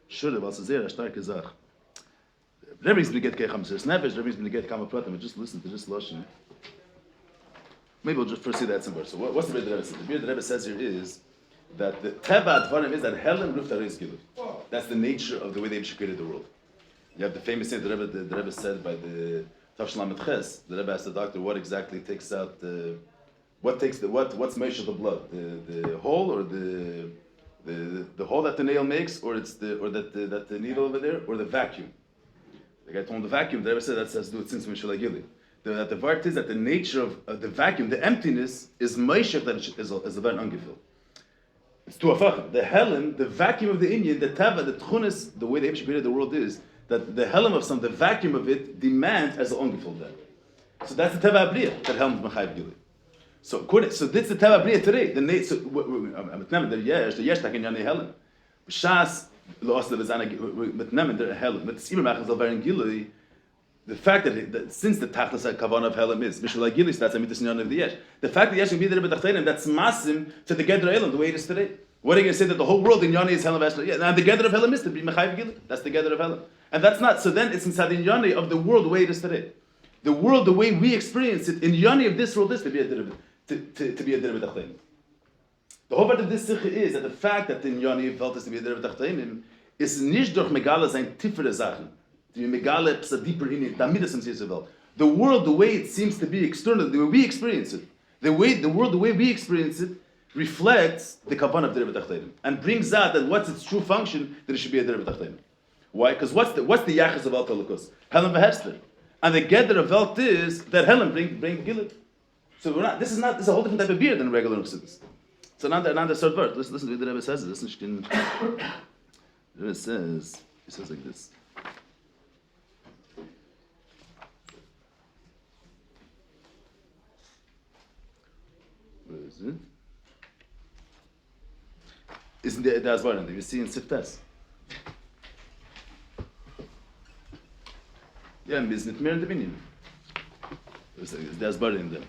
Sure, was sehr starke Sache. Rebbe's been get Kechamsers Nefesh, Rebbe's been get Kama Pratim, but just listen to this Lashon. Maybe we'll just first see that some verse. So what's the way the Rebbe says? The way the Rebbe says here is that the Teva Advarim is that Helen Ruf Taris Gilu. That's the nature of the way they created the world. You have the famous thing the Rebbe said by the Tavshlam Ches. The Rebbe asked the doctor what exactly takes out what's measure the blood, the hole or the hole that the nail makes, or that the needle over there, or the vacuum. The guy told him the vacuum. The Rebbe said that has to do with since Mishulagili. That the vart is that the nature of the vacuum, the emptiness, is meishach that is a very ungefil. It's to afach. The Helen, the vacuum of the Indian, the tava, the tchunis, the way the Rebbe created the world is that the Helen of some, the vacuum of it, demands as an ungefil then. So that's the tava abriya that Helen Machayev Gili. So this is the teva bria today. The yesh taken yani Helen. Shas lost the bezana mitnemen der Helen. Mit sieben machas al verin gilui. The fact that since the tachlis kavan of Helen is mishul gilui, that's a mitzvah of the yesh. The fact that yesh can be there b'tachtenim, that's masim to the gather Helen the way it is today. What are you going to say that the whole world in Yoni is Helen Vashla? Yeah, and the gather of Helen is to be mechayev gilui. That's the gather of Helen, and that's not. So then it's inside in Yoni of the world the way it is today. The world the way we experience it in Yoni of this world is to be a dirib. To be a dirib tachtenim. The whole part of this sikha is that the fact that in Yoni felt is to be a dirib tachtenim ist nicht durch Megala sein tiefere Sachen. Die Megala ist deeper in it, damit es uns ist Welt. The world, the way it seems to be external, the way we experience it, the world, the way we experience it, reflects the kavanah of the Rebbe Tachtonim and brings out that what's its true function, that it should be a Rebbe Tachtonim. Why? Because what's the yachas of Elkot Lakos? Helen v'Hester. And the gather of Welt is that Helen bring Gilo. So this is a whole different type of beer than regular Chassidus. It's another third word. Listen to what the Rebbe says. The Rebbe says, he says like this. Where is it? Isn't there das Wort? You see in Siftas. Ja, wir sind nicht mehr in der Minion. Das Wort in dem.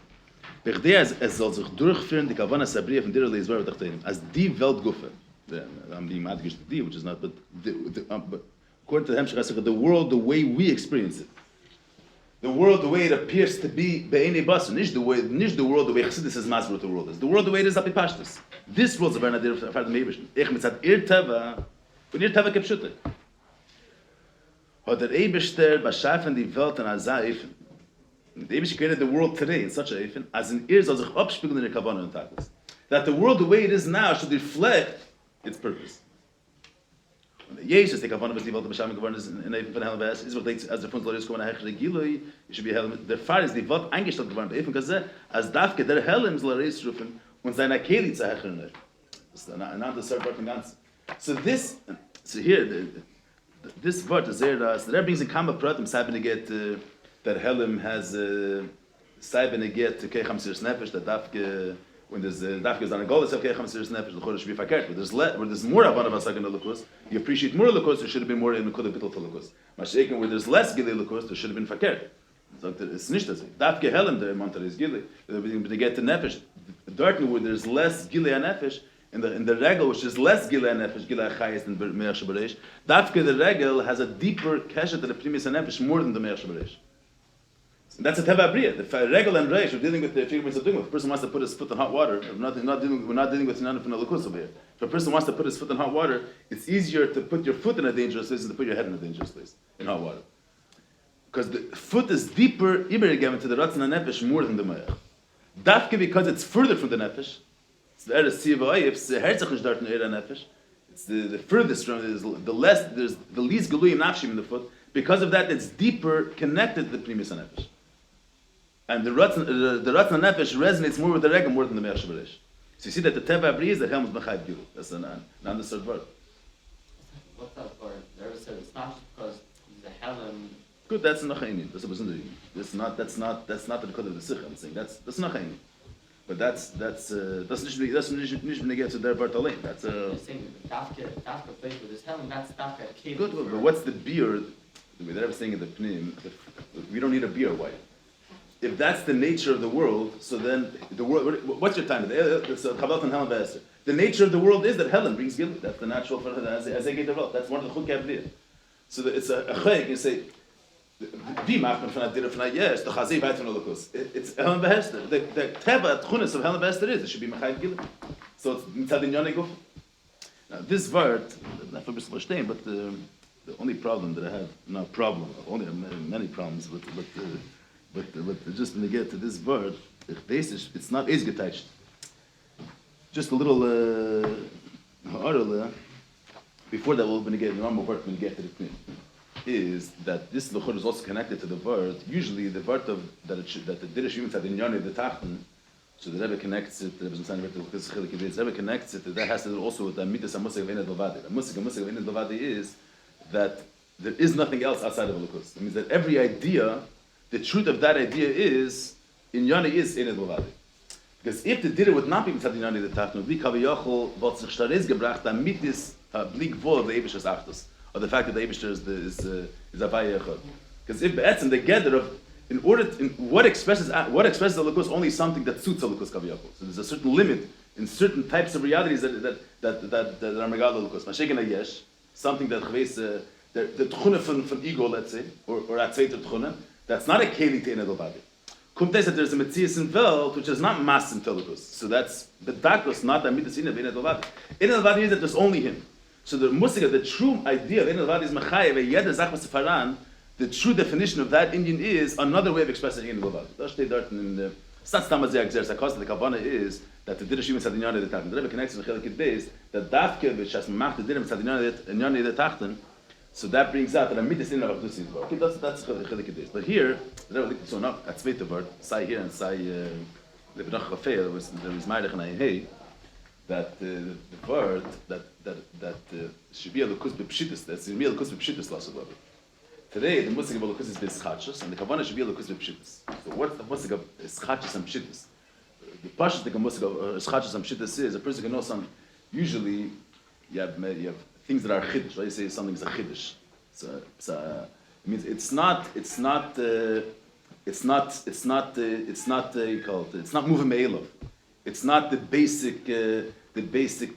Es soll sich durchführen, die Kavanah Sabriya von Dirah Leizvar Tachtonim, als die Weltguffe. I'm being mad against the which is not, but according to the Hemshech, the world, the way we experience it. The world, the way it appears to be, be'enei basar, nicht the world, the way Chassidus is masber what the world is. The world, the way it is, api pashtus. This world is a very nadir from the Eibishter. Ich mitzad Teva, von Teva kepshutte. Hat der Eibishter baschafen die Welt an azah eifen. The Eibishter created the world today in such a eifen, as in soll sich abspiegeln in der Kavanah und Tachlis. That the world, the way it is now, should reflect its purpose. Jesus, the Kavanah, die Welt beschaffen geworden ist in Eifen von Helen Bess, ist was denkt, als der Funzel ist kommen, hechere Gilo, you should be Helen. Der Fall ist, die Welt eingestellt geworden, Eifen kaze, als Dafke der Helen soll reis rufen und seiner Keli zu hechere. Das ist another third word im Ganzen. So here, this word is there, the Rebbe brings in Kama Pratim, Saibeneget, that Helen has Saibeneget to Kecham Sirs Nefesh, that Dafke, when there's dafke is on a goal itself, Kecham Sirs Nefesh, the Chodesh should be fakert. Where there's more Avon of Asagan Elokos, you appreciate more Elokos, there should have been more in the Kodah Bittul Elokos. Mashiach, where there's less Gile Elokos, there should have been fakert. It's nicht das. Dafke Helen, the Monter is Gile. They get to Nefesh. Darkly, where there's less Gile and Nefesh, in the regel, which is less Gile and Nefesh, Gile Achayis than Me'ach Shabaresh, Dafke the regel has a deeper keshet to the Primis and Nefesh more than the Me'ach Shabaresh. That's a Teva Abriya. The regel and reish, we're dealing with the figures of doing. If a person wants to put his foot in hot water, we're not dealing with none of the Lakus over here. If a person wants to put his foot in hot water, it's easier to put your foot in a dangerous place than to put your head in a dangerous place in hot water. Because the foot is deeper, given to the Ratzon and Nefesh more than the Mayach. Dafke because it's further from the Nefesh. It's the Eretz Tzivah, it's the Herzach is dart in Eretz Nefesh. It's the furthest from it, there's the least Galuyim Nafshim in the foot. Because of that, it's deeper connected to the Primis and Nefesh. And the Ratzon Nefesh resonates more with the Regel more than the Me'ach Shabaresh. So you see that the Teva Abriya is that Helm is B'chayv Gilo. That's an understood word. What's that word? The Rebbe said it's not because the Helm. Good, that's not Chayim. That's not the code of the Sikh. I'm saying that's not Chayim. But that's nicht beneged to their Bart Alein. That's You're saying Dafke place with his Helm. That's Dafke Keli. good. But what's the beer? The way that I was saying in the Pnim, we don't need a beer. Why? If that's the nature of the world, so then the world. What's your time? The nature of the world is that Helen brings Gilo. That's the natural for as they get developed. That's one of the Chukei Abriya. So it's a chayik. You say, "Wie macht man von der Dirah von der Yes? Doch Chazei weit von der Lukus." It's Helen Behester. The Teva Tchunis of Helen Behester is it should be Mechayv Gilo. So it's Mitzad Inyonei Guf. Now this word, not for Bishul Shtein, but the only problem that I have, not problem, only many problems, but just when you get to this word, it's not is getouched. Just a little before that, we're going to get the normal word when you get to the Pnim, is that this luchor is also connected to the word. Usually, the word of that the Dirish Yom Tzad Inyonei the Tachten, so the Rebbe connects it. The Rebbe connects it. That has to do also with the midas amusig of Einad Levadi. The musig of Einad Levadi is that there is nothing else outside of a lukus. It means that every idea. The truth of that idea is, Inyani is Einad Levadi. Because if the Dira would not be Mitzad Inyani the Tachton, wie Kaviyachol, wat sich Shtarez gebracht, damit is blik vol of the Eibishter's Achtos, or the fact that the Eibishter is Avaya Echad. Because if Be'etzim, the gather of, what expresses the Lukus, only something that suits a Lukus Kaviyachol. So there's a certain limit in certain types of realities that are Megala Lukus. Mashegen Yesh, something that the Tchune from ego, let's say, or Atzveiter Tchune, that's not a keli to Einad Levadi. Kumtes that there's a Metzias in Welt which is not mass in Telukus. So that's the Dakos, not a Midas Einad Levadi. Einad Levadi is that there's only him. So the musika, the true idea of Ein Levad is Mechayev, Yeder Zach V'Sefaran, the true definition of that Indian is another way of expressing Ein Levad. That's the dort in the Stats Tamazia Exercise. The Kavanah is that the Didish even Sadinyan the Tachten. The Rebbe connects with Chelik Beis that Dafke which has Mach the Didim Sadinyan the Tachten. So that brings out that Amit is in of Dusin. Okay, that's Chelik Beis. But here, the Rebbe so not at zweite word, Sai here and Sai the Benach Rafel, there was Meidach and Ayhei, that the word that should be a lukus b'pshitus. That's the real lukus b'pshitus last of Today the musik of lukus is b'schachus, and the kavanah should be a lukus b'pshitus. So what's the musik of schachus and pshitus? The pashut the musik of schachus and pshitus is a person can know some. Usually, you have things that are chiddush. Right? You say something's a chiddush. So it means it's not you call it. It's not moving me'elav. It's not the basic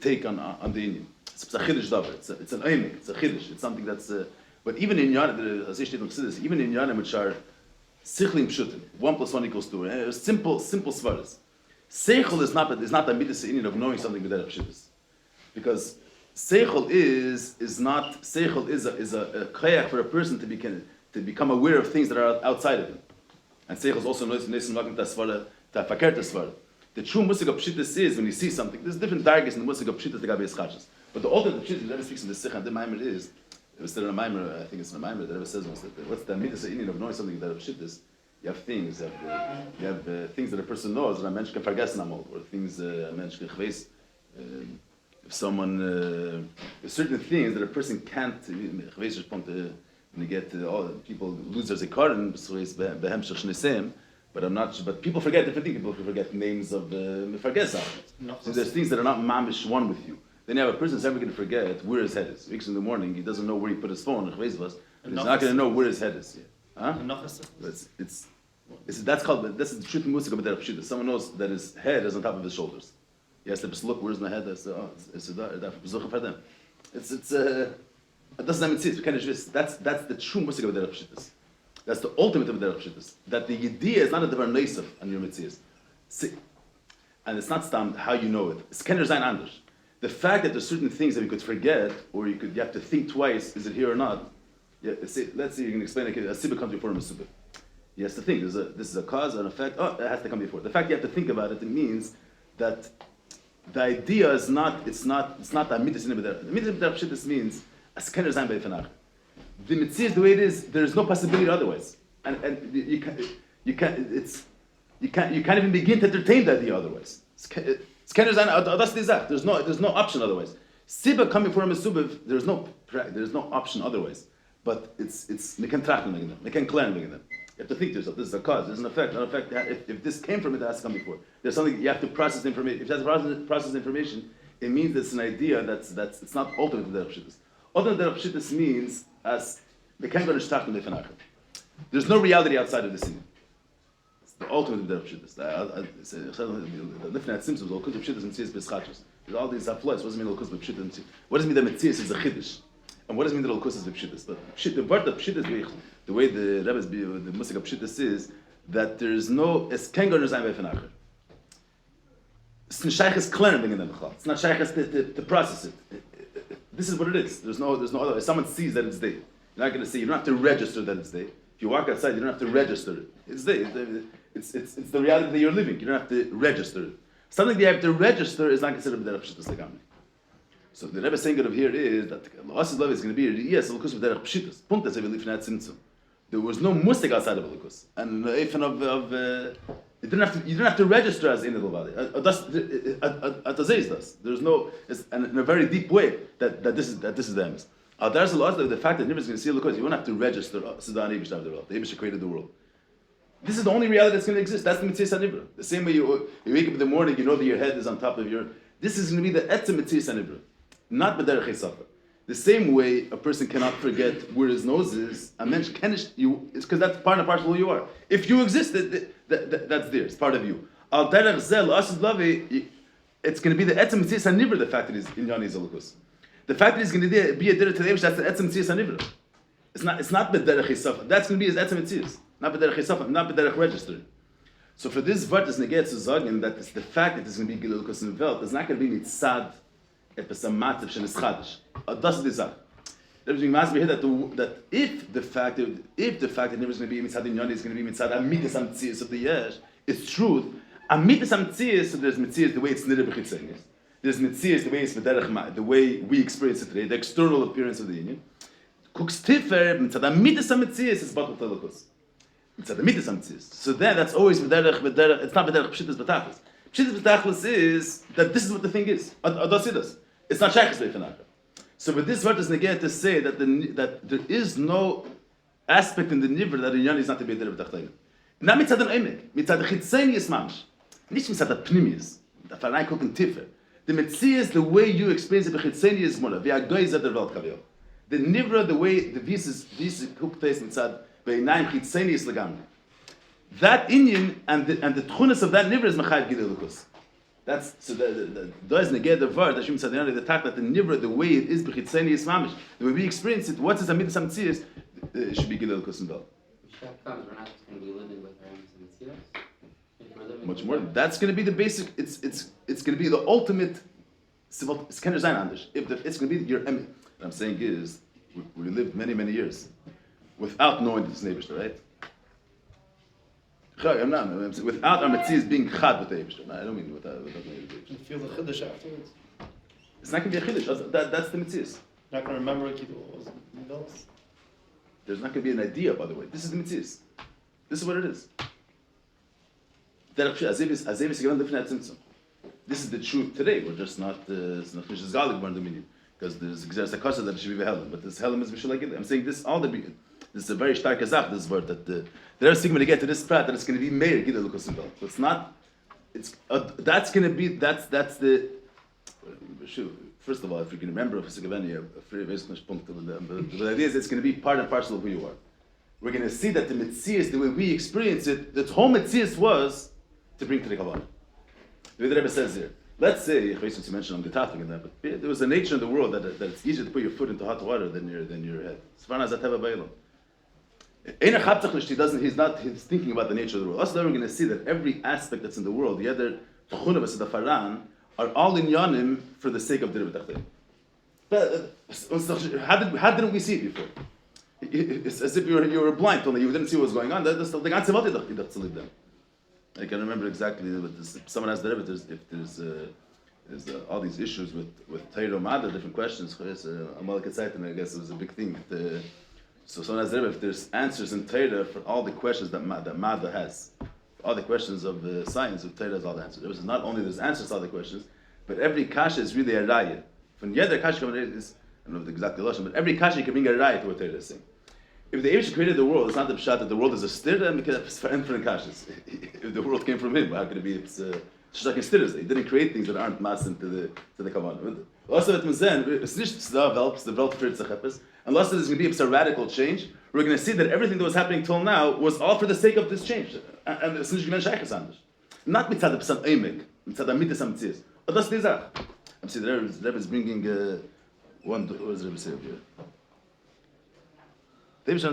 take on the Indian. It's a chiddush davar. It's an einik. It's a chiddush. It's something that's. But even in Yanim, as I stated, even in Yanim which are sichlim pshutim, 1 + 1 = 2. Simple svaras. Seichel is not the midas Indian of knowing something with that pshutis, because seichel is a koyach for a person to become aware of things that are outside of him, and seichel is also noisy nesim tasvara ta fakert tasvara. The true musik of pshitas is when you see something. There's different targets in the musik of pshitas that gabe schachas. But the ultimate pshitas that Rebbe speaks in the Sikh and the Maimer is, it was still in a Maimer, I think it's in a Maimer, that Rebbe says once that what's the midas Indian of knowing something that of pshitas? You have things, you have things that a person knows that a mensch can forget namol, or things a mensch can chveis. If someone, certain things that a person can't chveis respond to, when you get people lose their zikaron, so it's behem shach shneseim. But people forget different things. People forget names of forget something. So there's things that are not mamish one with you. Then you have a person who's never going to forget where his head is. Wakes in the morning, he doesn't know where he put his phone. He's not going to know where his head is. Huh? That's the truth in Musik of the Pshita. Someone knows that his head is on top of his shoulders. He has to just look, where's my head? It doesn't see it. That's the true Musik of the Pshita. That's the ultimate of the Pshita. That the idea is not a different neisaf on your mitzvahs. And it's not how you know it. It's kenner zayin anders. The fact that there's certain things that you could forget, or you have to think twice, is it here or not? Yeah, let's see, you can explain it. A sibah comes before a mesubah. He has to think. This is a cause and effect. Oh, it has to come before. The fact you have to think about it, it means that the idea is not. It's not that mitzvah in the mitzvah pshittus means as kenner zayin beifanach. The mitzvah is the way it is. There is no possibility otherwise, and you can't even begin to entertain the idea otherwise. There's no option otherwise. Siba coming from a subav, there's no option otherwise. But it's mekan trachten wegen them, mekan klären wegen them. You have to think to yourself, this is a cause, there's an effect. An effect. If this came from it, it has to come before. There's something you have to process information. If you have to process information, it means it's an idea that's it's not ultimate derech pshittus. Ultimate derech pshittus means as mekan go nishtachten lefanachem. There's no reality outside of the scene. The ultimate derech pshittus. The Lifnei Simpsons, all kinds of pshittus and tziyas b'schachos. There's all these aflois. What does it mean all kinds of pshittus? What does it mean that tziyas is a chiddush? And what does it mean that all kinds of pshittus? But the word of pshittus, the way the Rebbe's the musik of pshittus is that there is no es ken go nishtachten lefanachem. It's not shayches clearing in the mechal. It's not shayches to process it. This is what it is. There's no other. If someone sees that it's there, you're not going to see. You don't have to register that it's there. If you walk outside, you don't have to register it. It's there. It's the reality that you're living. You don't have to register it. Something that you have to register is not considered derech pshittus legamri. So the Rebbe saying of here is that La'asid Love is going to be yes, Elokus with derech pshittus. Punkt as Lifnei Tzimtzum. There was no musik outside of Elokus, and even of you didn't have to register as in the Levadi. There's no, and in a very deep way that this is the emes. There's a lot of the fact that Nibra is going to see Elokus. You won't have to register. The Eibush created the world. This is the only reality that's going to exist. That's the mitzvah sanibra. The same way you wake up in the morning, you know that your head is on top of your. This is going to be the etzem mitzvah sanibra, not b'derech esafa. The same way a person cannot forget where his nose is. A mensch canish you. It's because that's part and parcel of who you are. If you exist, that's there. It's part of you. Al derech zel asid lavi. It's going to be the etzem mitzvah sanibra. The fact that he's in Yoni Zolukus. The fact that he's going to be a derech today, that's the etzem mitzvah sanibra. It's not b'derech esafa. That's going to be his etzem mitzvah. Not b'derech esafa. Not b'derech register. So for this vart is neged to sagen that it's the fact that there's going to be gilo lukus in the welt. It's not going to be mitzad etwas am Matzav shenis chadish. Das ist die Sache. Rebbe must be here that if the fact that never is going to be mitzad inyani is going to be mitzad amidas amtzias of the yesh, it's truth. Amidas amtzias, so there's mitzias the way it's nidr b'chitzenis. There's mitzias the way it's the way we experience it today, the external appearance of the union. Kuk's tifer mitzad amidas amtzias is batul telekus. Mitzad amidas amtzias. So then that's always v'derech. It's not v'derech pshitas b'tachlis. Pshitas b'tachlis is that this is what the thing is. Adasidas. It's not shaykhs leifenachah. So with this word is negate to say that there is no aspect in the nivra that the inyan is not to be there b'tachlis. Not mitzad an emek, mitzad the chitzeni is mamish. Nicht mitzad the pnimis. The farai koken tifer. The mitzias, the way you experience it b'chitzeni is mola. V'agoy zed der welt kavio. The nivra, the way the vis cooked taste mitzad v'einayim chitzeni is legamri. That inyan and the tchunas of that nivra is mechayv gilo lukus. That's so the does negate the word that Hashem said the fact that the nivra, the way it is b'chitzeni is mamish, the way we experience it, what's his amidas amtzias, should be gilo lukus and bel. We're not just going to be living with our mitzvahs. Much more. That's going to be the basic. It's going to be the ultimate. It's kind of anders. It's going to be your emet. What I'm saying is, we lived many years without knowing this neighbor, right? I'm not. Without our mitzvahs being chad with the neighbor. I don't mean without knowing the neighbor. You feel the chiddush afterwards. It's not going to be a chiddush. That's the mitzvahs. Not going to remember what was else. There's not going to be an idea, by the way. This is the mitzvahs. This is what it is. This is the truth today. We're just not. It's not fish garlic one dominion because there's a custom that it should be helen, but this helen is v'shalagil. I'm saying this all the. This is a very stark azach. This word that they're going to get to this prat that it's going to be meir gila lukosim. So it's not. It's that's going to be that's the. First of all, if you can remember, the idea is it's going to be part and parcel of who you are. We're going to see that the mitzias, the way we experience it, the whole mitzias was to bring to the Kabbalah. The way the Rebbe says here, let's say, you mentioned on the topic and that, but there was a nature in the world that it's easier to put your foot into hot water than your head. He's thinking about the nature of the world. Also, we're going to see that every aspect that's in the world, the other tchunas, the faran, are all in yanim for the sake of dirib tachlim. How didn't we see it before? It's as if you were blind, only you didn't see what was going on. That's the ganze Welt to live them. I can remember exactly. Someone asked the Rebbe if there's all these issues with Torah Mada, different questions. Amalek Tzaitin, I guess it was a big thing. So someone asked the Rebbe if there's answers in Torah for all the questions that Mada has. All the questions of the science of Torah has all the answers. It was not only there's answers to all the questions, but every kasha is really a raya. From the other kasha is, I don't know the exact lashon, but every kasha can bring a raya to what Torah is saying. If the Eibush created the world, it's not the pshat that the world is a stirra because it's for infinite kashas. If the world came from him, how could it be? It's just like in stirras. He didn't create things that aren't masin to the kavanah. Also, it's nicht the Welt für tzachepes. Unless there's going to be a radical change, we're going to see that everything that was happening till now was all for the sake of this change. And it's nicht gemein shaykhs anders. Not mitzad psam emek, mitzad amitas amtzias. But that's the zach. I'm seeing the Rebbe is bringing one. What does the Rebbe say over here? Is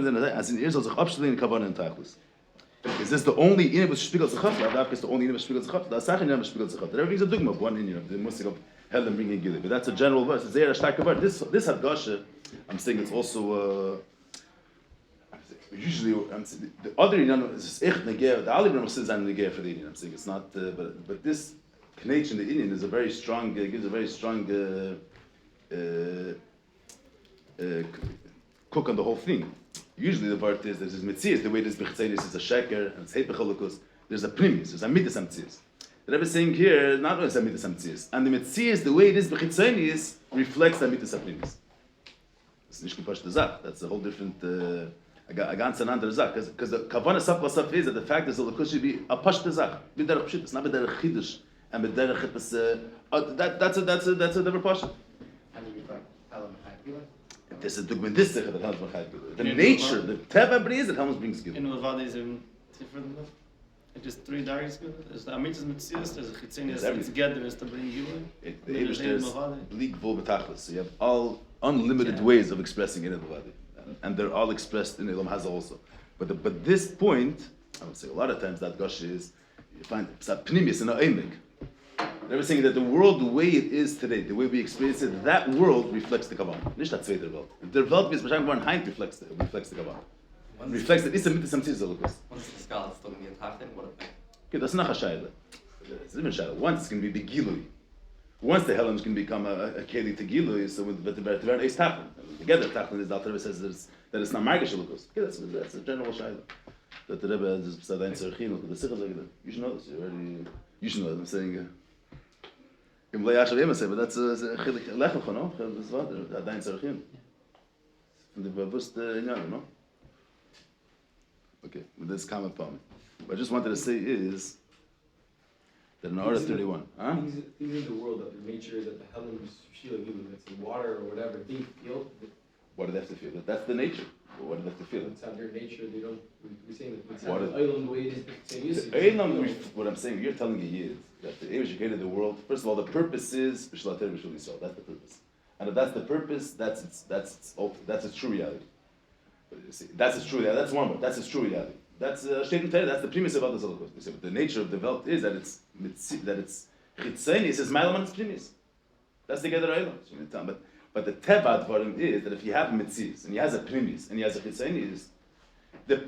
this the only inyan which spiegelt sich auf? That is the only inyan which spiegelt sich auf. The second inyan which spiegelt sich auf. There is a dogma of one inyan, the musik of Helen bringing gilo. But that's a general verse. It's there a stark word. This hadgasha, I'm saying it's also usually the other inyan is echt negeh. The Ali Brahma says I'm negeh for the inyan. I'm saying it's not. But this connection, the inyan, is a very strong. Gives a very strong. Cook on the whole thing. Usually the part is there's mitzias, the way this b'chitzayis is a sheker, and it's hate b'cholukus. There's a primis, there's a midas amtzias. The Rebbe is saying here, not only is a midas amtzias, and the mitzias, the way it is b'chitzayis, reflects the midas aprimis. It's nicht gepash the zach. That's a whole different, a ganz another zach. Because the kavanah saf v'saf is that the fact is the lukus should be a pash the zach. B'derech pshit, it's not b'derech chidush, and b'derech chippus. That's a different pash. How do you find Elam Chaypila? There's a dogmatistic that helps Machayv Gilo. The nature, the Teva brings that helps brings Gilo. In Levada is different enough. It is three darius Gilo. There's the Amitas Mitzias, there's a Chitzenias, and together is to bring Gilo. The Eibush there's bleak vol betachlis. So you have all unlimited ways of expressing it in Levada. And they're all expressed in Elam Haza also. But this point, I would say a lot of times that Gosh is, you find Pnimius in a Eimek. They were saying that the world, the way it is today, the way we experience it, that world reflects the Kavanah. Nicht das zweite Welt. Der Welt, wie es wahrscheinlich geworden, heint reflects the Kavanah. Reflects it. It's a mitzvah tzizah. Once the skull is still going to be a tachton, what if Okay, that's not a shayla. It's even shayla. Once it's going to be the gilo. Once the Helms can become a keli to gilo, so with the very ace tachton. Together, tachton is the Torah says that it's not margish lukus. Okay, that's a general shayla. That the Rebbe is Sadain Tzarchin, the Sichas like that. You should know this. You should know it. I'm saying. But that's chilik lechel, no? That's what Sadain Tzarchin. From the bewusst no? Okay, with this comment upon. What I just wanted to say is that in Order 31, things in the world, that the nature, that the heavens, that's in water or whatever, they feel. What do they have to feel? That's the nature. What do they have to feel? It's not their nature. They don't. We're saying that it's What not the island the way it is. What I'm saying, you're telling a yid that the Eibush created the world. First of all, the purpose is b'shalater b'shul Yisrael. That's the purpose. And if that's the purpose, that's its true reality. That's its true reality. That's one word. That's its true reality. That's statement. That's the premise of all the Zolokos. We say, but the nature of the Welt is that it's chitzeni. It says ma'alam its premise. That's the gather island. But the Teva Dvarim is that if you have mitzis and he has a primis and he has a chitzeni, the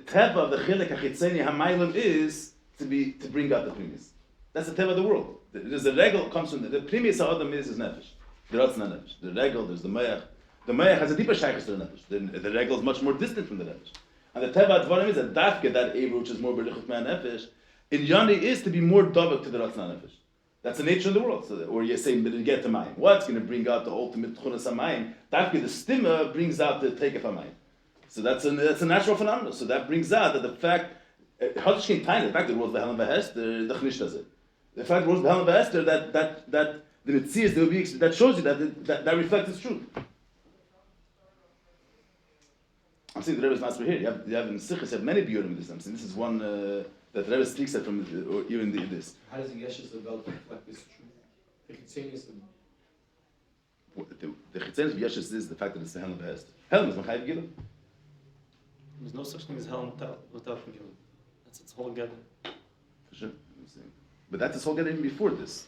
Teva of the chilek chitzeni hamaylam is to bring out the primis. That's the Teva of the world. There's a regel comes from the primis of Adam is nefesh. The Ratzon nefesh. The regel, there's the mayach. The mayach has a deeper shaykhs to the nefesh. The regel is much more distant from the nefesh. And the Teva Dvarim is a dafke that Eivur, which is more berichut man nefesh. In Yoni is to be more dovek to the Ratzon nefesh. That's the nature of the world. So, or you say, get to mine. What's going to bring out the ultimate tchunas hamayim? Dafke the stimma brings out the take of hamayim. So that's a natural phenomenon. So that brings out that the fact, the fact that the world's behalam v'hester, the chnish does it. The fact that the world's behalam v'hester, that the mitzias, that shows you that reflects its truth. I'm saying the Rebbe is not here. You have in Sichas, you have many biyurim in this. I'm saying this is one that the Rebbe speaks at from, or even this. How does the Yeshus of Welt reflect this truth? The Chitzenius The Chitzenius of Yeshus is the fact that it's the Helm Behest. Helm is Machayev Gilo. There's no such thing as hell without Gilo. That's its whole gather. For sure. I'm saying. But that's its whole gather even before this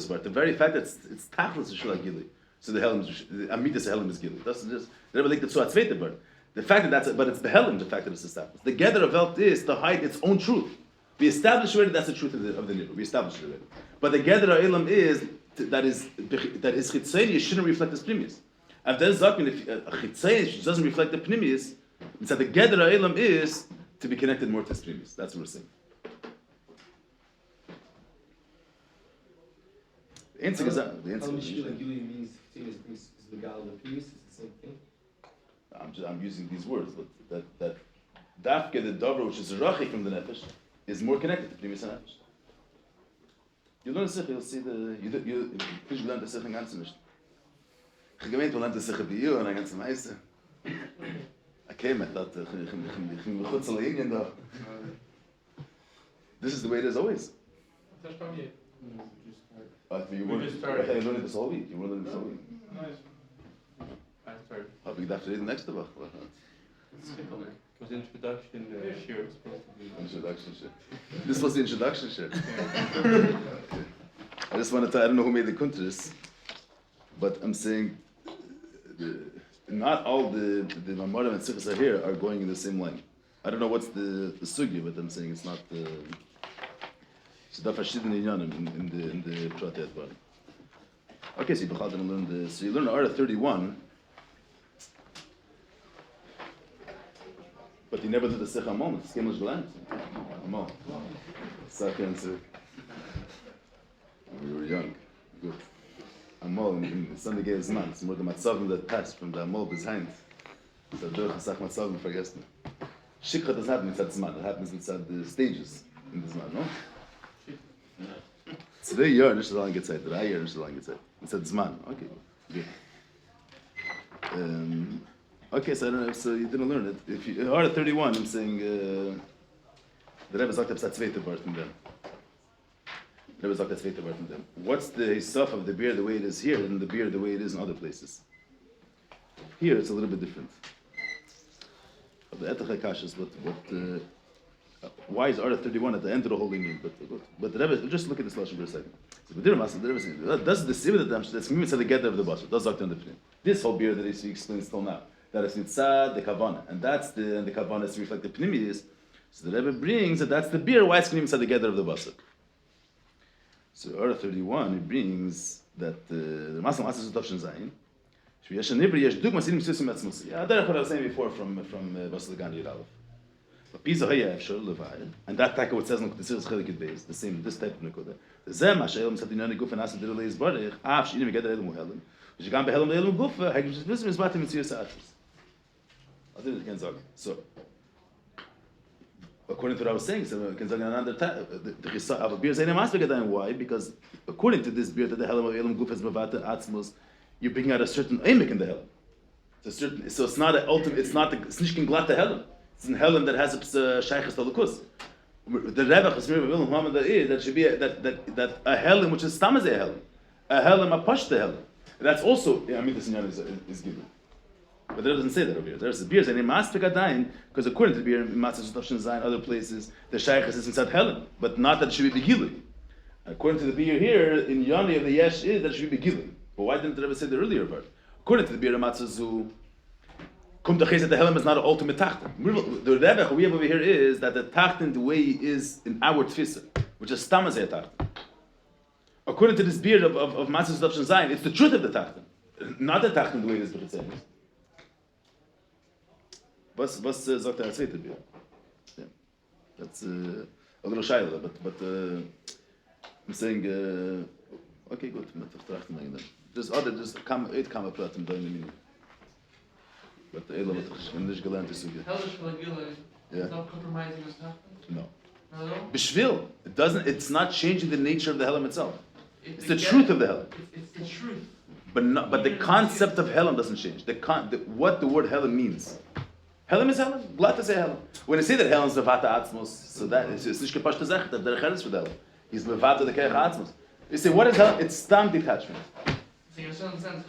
part. The very fact that it's Tachlis is Shula Gili. So the Helm is, Amitas Helm is Gili. That's just, the Rebbe linked it to Atzvete, but the fact that but it's the Helm, the fact that it's established. The gather of Welt is to hide its own truth. We established already that's the truth of the Nibur. We established it already. But the gather of Elam is that is Chitzeni shouldn't reflect the Pnimius. And then Zakmin, if a Chitzeni doesn't reflect the Pnimius, it's that the gather of Elam is to be connected more to the Pnimius. That's what we're saying. The answer is that. The answer is means is the gal of the previous. It's the same thing. I'm using these words, but that Dafke the Dobro, which is a Rachi from the Nefesh, is more connected to Primus and Nefesh. You learn the Sikh, you'll see you learn the Sikh in ganzen nicht. Ich gemeint, wir lernen the Sikh bei you, und ein ganzen Meister. I came at that, ich bin kurz in Indien da. This is the way it is always. You learned this all week. You were learning this all week. How big after the next Woche? Was introduction share supposed to be? Introduction share. This was the introduction share. I just want to tell. I don't know who made the kuntris, but I'm saying not all the Mamorim and Sikhs are here are going in the same line. I don't know what's the sugi, but I'm saying it's not the. So da verschiedene Inyanim in the Pratei Advarim. Okay, so you learn Order 31. But he never did the Sech Amon. It's Kemel Shgalan. Amon. Second, we were young. Good. Amon, in Sunday gave his man. It's more the Matzavim that passed from the Amol behind. So durch the Sach Matzavim vergessen. Shikha doesn't happen inside Zman. It happens inside the stages in the Zman, no? Today, you're nicht so lange Zeit. Drei Jahre nicht so lange Zeit. Inside Zman. Okay. Good. Okay, so I don't know, so you didn't learn it. If you are at 31, I'm saying the Rebbe sagt das zweite Part in them. Rebbe sagt das zweite Part in them. What's the stuff of the beer the way it is here and the beer the way it is in other places? Here it's a little bit different. Of the etach kashas, but Why is Order 31 at the end of the whole inyan? But the Rebbe, just look at this lashon for a second. So, the Rebbe says, does the siva that's given to the gather of the basar? Does Dr. Underpin? This whole beer that he explains till now, that is nitzad the kavana, and that's the kavana is to reflect the pnimius. So the Rebbe brings that that's the beer. Why it's given inside the gather of the basar? So Order 31 he brings that the masal masas adoption zayin. Yesh nivri yesh dugma sinim susim atzmus. Yeah, that's what I was saying before from Basal Gandhi Yalov. And that type of what says in the Chelik base, the same this type of nekuda. The zem ashayim satinani guf and asid leis barich. Af shini megad elim muhelim. Shigam behelim elim guf. Hagim shizbis mizbatim mitzias atzmus. I think it can say. So, according to what I was saying, so can say another time. The chisa of a beer is any master. Why? Because according to this beer, that the helim of elim guf is mevata atzmus, you're bringing out a certain emek in the helim. So it's not an ultimate. It's not the snishkin glat the helim. It's in Helen that has a shaykhs to lukus. The Rebbe Chasmir Will Muhammad that should be that a Helen which is stam is a Helen a pashta Helen. That's also this is given. But there doesn't say that over here. There's the beers and master gadain because according to the beer in Master Adoption Zayin other places the shaykhs is inside Helen, but not that it should be gilo. According to the beer here in Yoni of the Yesh is that it should be gilo. But why didn't the Rebbe say the earlier part? According to the beer in Matzazu. Kum that the helm is not an ultimate tachton. The Rebbe we have over here is that the tachton the way is in our tfisa, which is stam as a tachton. According to this beard of Matzah's adoption Zion, it's the truth of the tachton, not the tachton the way it is, but it's saying. Was sagt der zweite beer? Yeah, that's a little shayla, but I'm saying okay, good. There's eight come up in the meaning. But the Elam is gelernt is good. Yeah. Not compromising his tachton? No. Not at all? Bishvil. It's not changing the nature of the Helam itself. It's the truth of the Helam. It's the truth. But the concept of Helam doesn't change. What the word Helam means. Helam is Helam. Glat is a Helam. When I say that Helam is Levata Atzmos, so that it's nicht gepasht Zech, that der Cheres for the Helam. He's Levata the Keich Atzmos. You say, what is Helam? It's stam detachment. So in a certain sense,